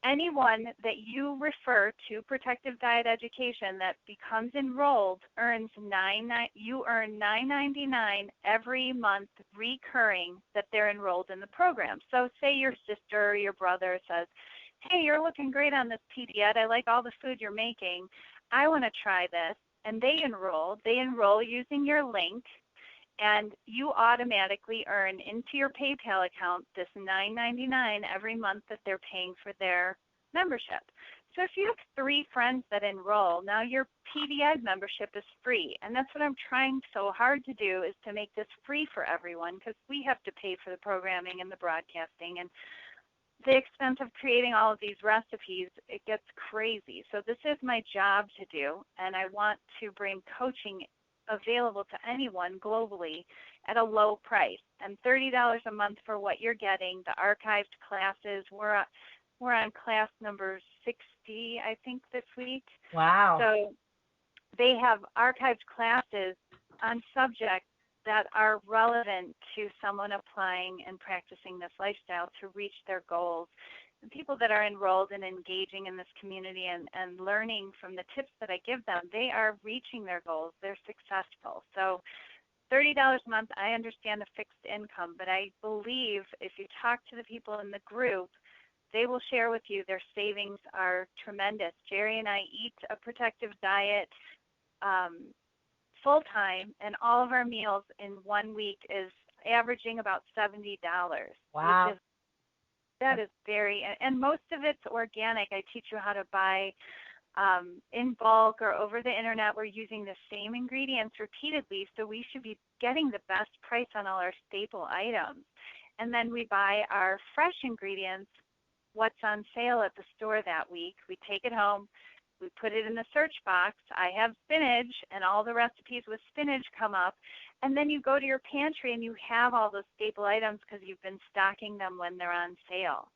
anyone that you refer to protective diet education that becomes enrolled you earn $9.99 every month recurring that they're enrolled in the program. So say your sister or your brother says, hey, you're looking great on this Pediat. I like all the food you're making. I want to try this. And they enroll using your link, and you automatically earn into your PayPal account this $9.99 every month that they're paying for their membership. So if you have 3 friends that enroll, now your PDEd membership is free. And that's what I'm trying so hard to do, is to make this free for everyone, because we have to pay for the programming and the broadcasting, and the expense of creating all of these recipes, it gets crazy. So this is my job to do, and I want to bring coaching available to anyone globally at a low price. And $30 a month for what you're getting, the archived classes. We're on class number 60, I think, this week. Wow. So they have archived classes on subjects that are relevant to someone applying and practicing this lifestyle to reach their goals. The people that are enrolled and engaging in this community and learning from the tips that I give them, they are reaching their goals. They're successful. So $30 a month, I understand the fixed income, but I believe if you talk to the people in the group, they will share with you their savings are tremendous. Jerry and I eat a protective diet full time, and all of our meals in 1 week is averaging about $70. Wow. That is very, and most of it's organic. I teach you how to buy in bulk or over the internet. We're using the same ingredients repeatedly, so we should be getting the best price on all our staple items. And then we buy our fresh ingredients, what's on sale at the store that week. We take it home. We put it in the search box. I have spinach, and all the recipes with spinach come up. And then you go to your pantry, and you have all those staple items because you've been stocking them when they're on sale.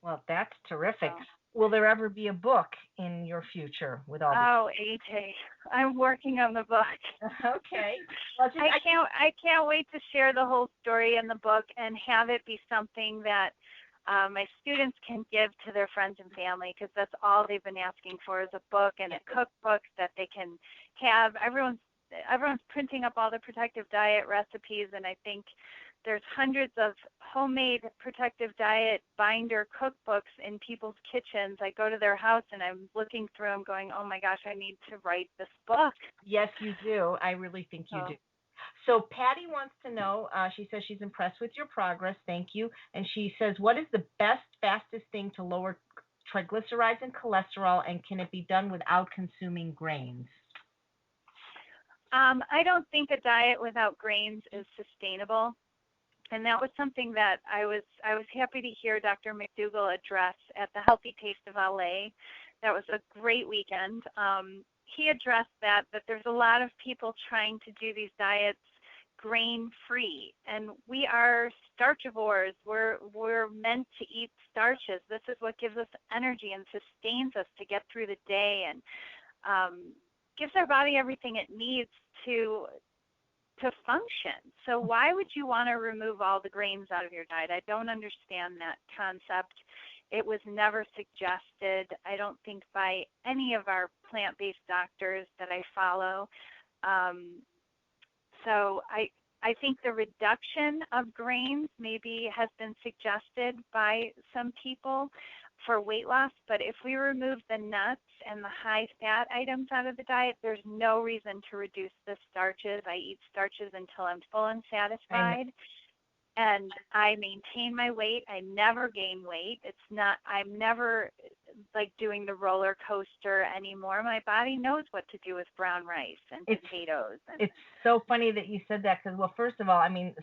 Well, that's terrific. Will there ever be a book in your future with all this? Oh, AJ, I'm working on the book. Okay. Well, I can't wait to share the whole story in the book and have it be something that my students can give to their friends and family, because that's all they've been asking for, is a book and a cookbook that they can have. Everyone's printing up all the protective diet recipes, and I think there's hundreds of homemade protective diet binder cookbooks in people's kitchens. I go to their house and I'm looking through them going, oh my gosh, I need to write this book. Yes, you do. I really think you do. So Patty wants to know, she says she's impressed with your progress. Thank you. And she says, what is the best, fastest thing to lower triglycerides and cholesterol, and can it be done without consuming grains? I don't think a diet without grains is sustainable. And that was something that I was happy to hear Dr. McDougall address at the Healthy Taste of LA. That was a great weekend. He addressed that there's a lot of people trying to do these diets grain-free, and we are starchivores. We're meant to eat starches. This is what gives us energy and sustains us to get through the day, and gives our body everything it needs to function. So why would you want to remove all the grains out of your diet? I don't understand that concept. It was never suggested, I don't think, by any of our plant-based doctors that I follow. So I think the reduction of grains maybe has been suggested by some people for weight loss, but if we remove the nuts and the high-fat items out of the diet, there's no reason to reduce the starches. I eat starches until I'm full and satisfied, and I maintain my weight. I never gain weight. I'm never like doing the roller coaster anymore. My body knows what to do with brown rice and potatoes. It's so funny that you said that because, well, first of all, I mean,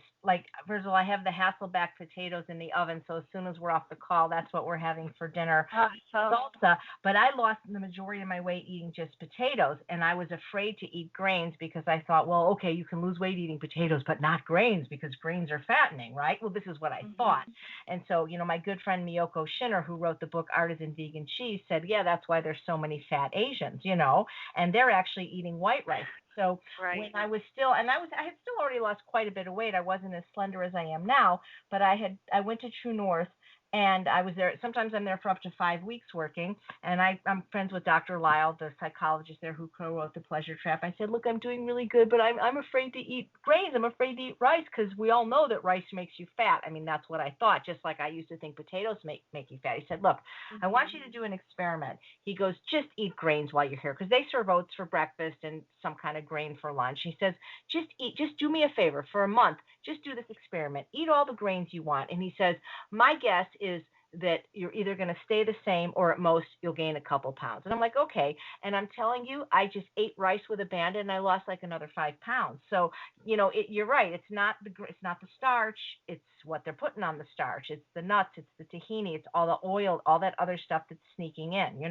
first of all, I have the Hasselback potatoes in the oven, so as soon as we're off the call, that's what we're having for dinner. Salsa. But I lost the majority of my weight eating just potatoes, and I was afraid to eat grains because I thought, well, okay, you can lose weight eating potatoes, but not grains because grains are fattening, right? Well, this is what I thought. And so, my good friend Miyoko Shinner, who wrote the book Artisan Vegan Cheese, said, yeah, that's why there's so many fat Asians, and they're actually eating white rice. So when I was still, and I had still already lost quite a bit of weight. I wasn't as slender as I am now, but I went to True North, and I was there. Sometimes I'm there for up to 5 weeks working, and I'm friends with Dr. Lyle, the psychologist there who co-wrote The Pleasure Trap. I said, look, I'm doing really good, but I'm afraid to eat grains. I'm afraid to eat rice because we all know that rice makes you fat. I mean, that's what I thought, just like I used to think potatoes make you fat. He said, look, I want you to do an experiment. He goes, just eat grains while you're here because they serve oats for breakfast and some kind of grain for lunch. He says, just do me a favor for a month. Just do this experiment. Eat all the grains you want. And he says, my guess is that you're either going to stay the same or at most you'll gain a couple pounds. And I'm like, okay. And I'm telling you, I just ate rice with abandon and I lost like another 5 pounds. So, you're right. It's not the starch. It's what they're putting on the starch. It's the nuts. It's the tahini. It's all the oil, all that other stuff that's sneaking in,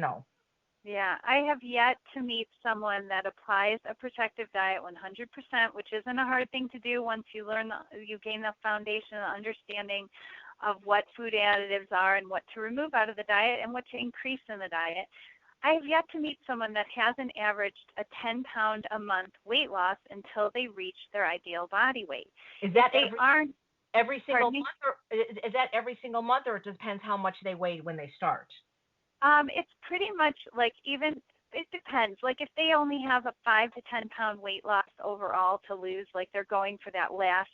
Yeah, I have yet to meet someone that applies a protective diet 100%, which isn't a hard thing to do once you gain the foundation of understanding of what food additives are and what to remove out of the diet and what to increase in the diet. I have yet to meet someone that hasn't averaged a 10-pound a month weight loss until they reach their ideal body weight. Is that every single month, or is that every single month, or it depends how much they weigh when they start? It's pretty much it depends. Like if they only have a 5 to 10 pound weight loss overall to lose, like they're going for that last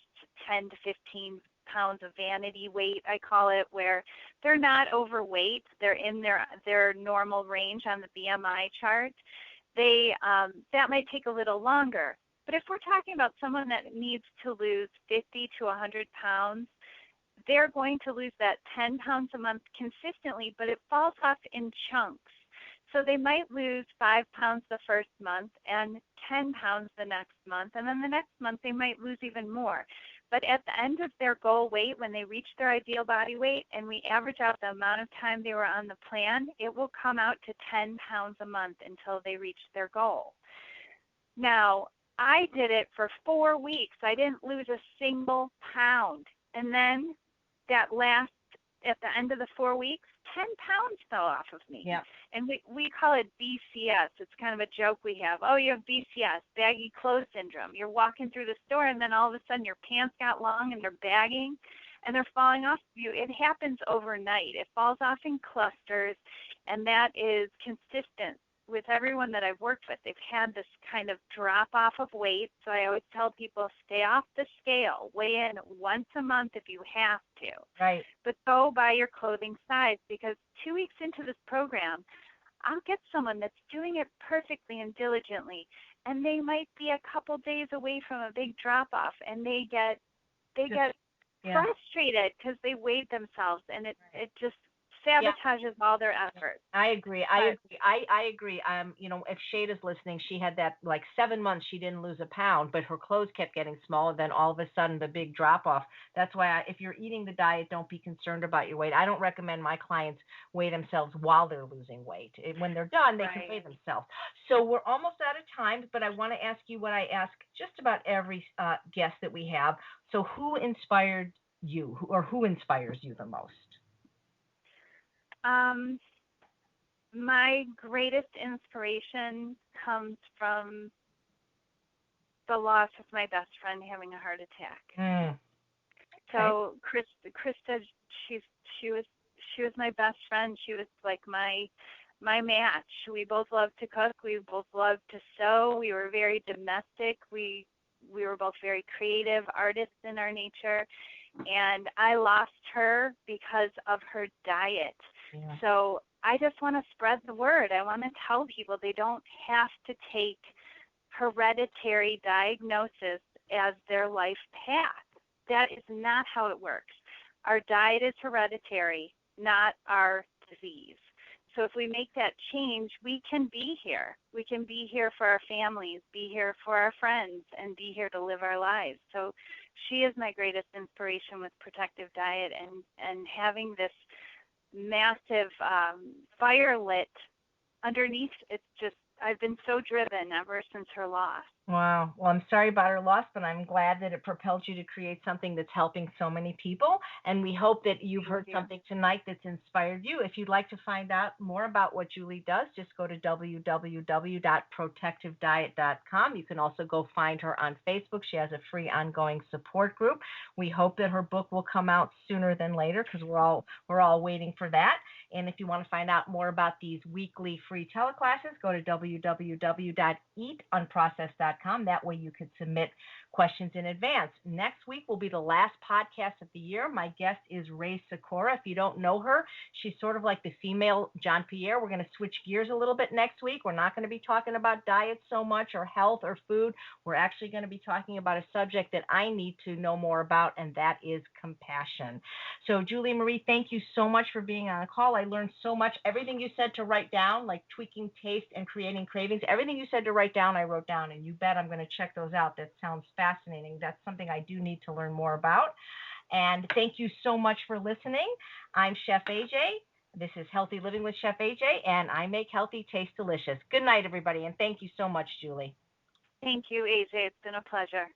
10 to 15 pounds of vanity weight, I call it, where they're not overweight, they're in their normal range on the BMI chart. That might take a little longer. But if we're talking about someone that needs to lose 50 to 100 pounds, they're going to lose that 10 pounds a month consistently, but it falls off in chunks. So they might lose 5 pounds the first month and 10 pounds the next month, and then the next month they might lose even more. But at the end of their goal weight, when they reach their ideal body weight and we average out the amount of time they were on the plan, it will come out to 10 pounds a month until they reach their goal. Now, I did it for 4 weeks. I didn't lose a single pound. And then at the end of the 4 weeks, 10 pounds fell off of me. Yeah. And we call it BCS. It's kind of a joke we have. Oh, you have BCS, baggy clothes syndrome. You're walking through the store and then all of a sudden your pants got long and they're bagging and they're falling off you. It happens overnight. It falls off in clusters, and that is consistent with everyone that I've worked with, they've had this kind of drop off of weight. So I always tell people, stay off the scale, weigh in once a month if you have to. Right. But go by your clothing size, because 2 weeks into this program, I'll get someone that's doing it perfectly and diligently, and they might be a couple days away from a big drop off, and they get frustrated because they weighed themselves, and it just sabotages all their efforts. I agree. I agree. If Shada's listening, she had that like 7 months she didn't lose a pound, but her clothes kept getting smaller. Then all of a sudden the big drop off. That's why if you're eating the diet, don't be concerned about your weight. I don't recommend my clients weigh themselves while they're losing weight. When they're done, they can weigh themselves. So we're almost out of time, but I want to ask you what I ask just about every guest that we have. So who inspired you, or who inspires you the most? My greatest inspiration comes from the loss of my best friend having a heart attack. Okay. So Krista, she was my best friend. She was like my match. We both loved to cook. We both loved to sew. We were very domestic. We were both very creative artists in our nature. And I lost her because of her diet. Yeah. So I just want to spread the word. I want to tell people they don't have to take hereditary diagnosis as their life path. That is not how it works. Our diet is hereditary, not our disease. So if we make that change, we can be here. We can be here for our families, be here for our friends, and be here to live our lives. So she is my greatest inspiration with Protective Diet, and having this massive fire lit underneath. It's just, I've been so driven ever since her loss. Wow. Well, I'm sorry about her loss, but I'm glad that it propelled you to create something that's helping so many people. And we hope that you've heard something tonight that's inspired you. If you'd like to find out more about what Julie does, just go to www.protectivediet.com. You can also go find her on Facebook. She has a free ongoing support group. We hope that her book will come out sooner than later, because we're all waiting for that. And if you want to find out more about these weekly free teleclasses, go to www.eatunprocessed.com. That way you could submit questions in advance. Next week will be the last podcast of the year. My guest is Ray Sikora. If you don't know her, she's sort of like the female John Pierre. We're going to switch gears a little bit next week. We're not going to be talking about diet so much, or health, or food. We're actually going to be talking about a subject that I need to know more about, and that is compassion. So Julie Marie, thank you so much for being on the call. I learned so much. Everything you said to write down, like tweaking taste and creating cravings, everything you said to write down, I wrote down, and you bet I'm going to check those out. That sounds fascinating. That's something I do need to learn more about. And thank you so much for listening. I'm Chef AJ. This is Healthy Living with Chef AJ, and I make healthy taste delicious. Good night, everybody, and thank you so much, Julie. Thank you, AJ. It's been a pleasure.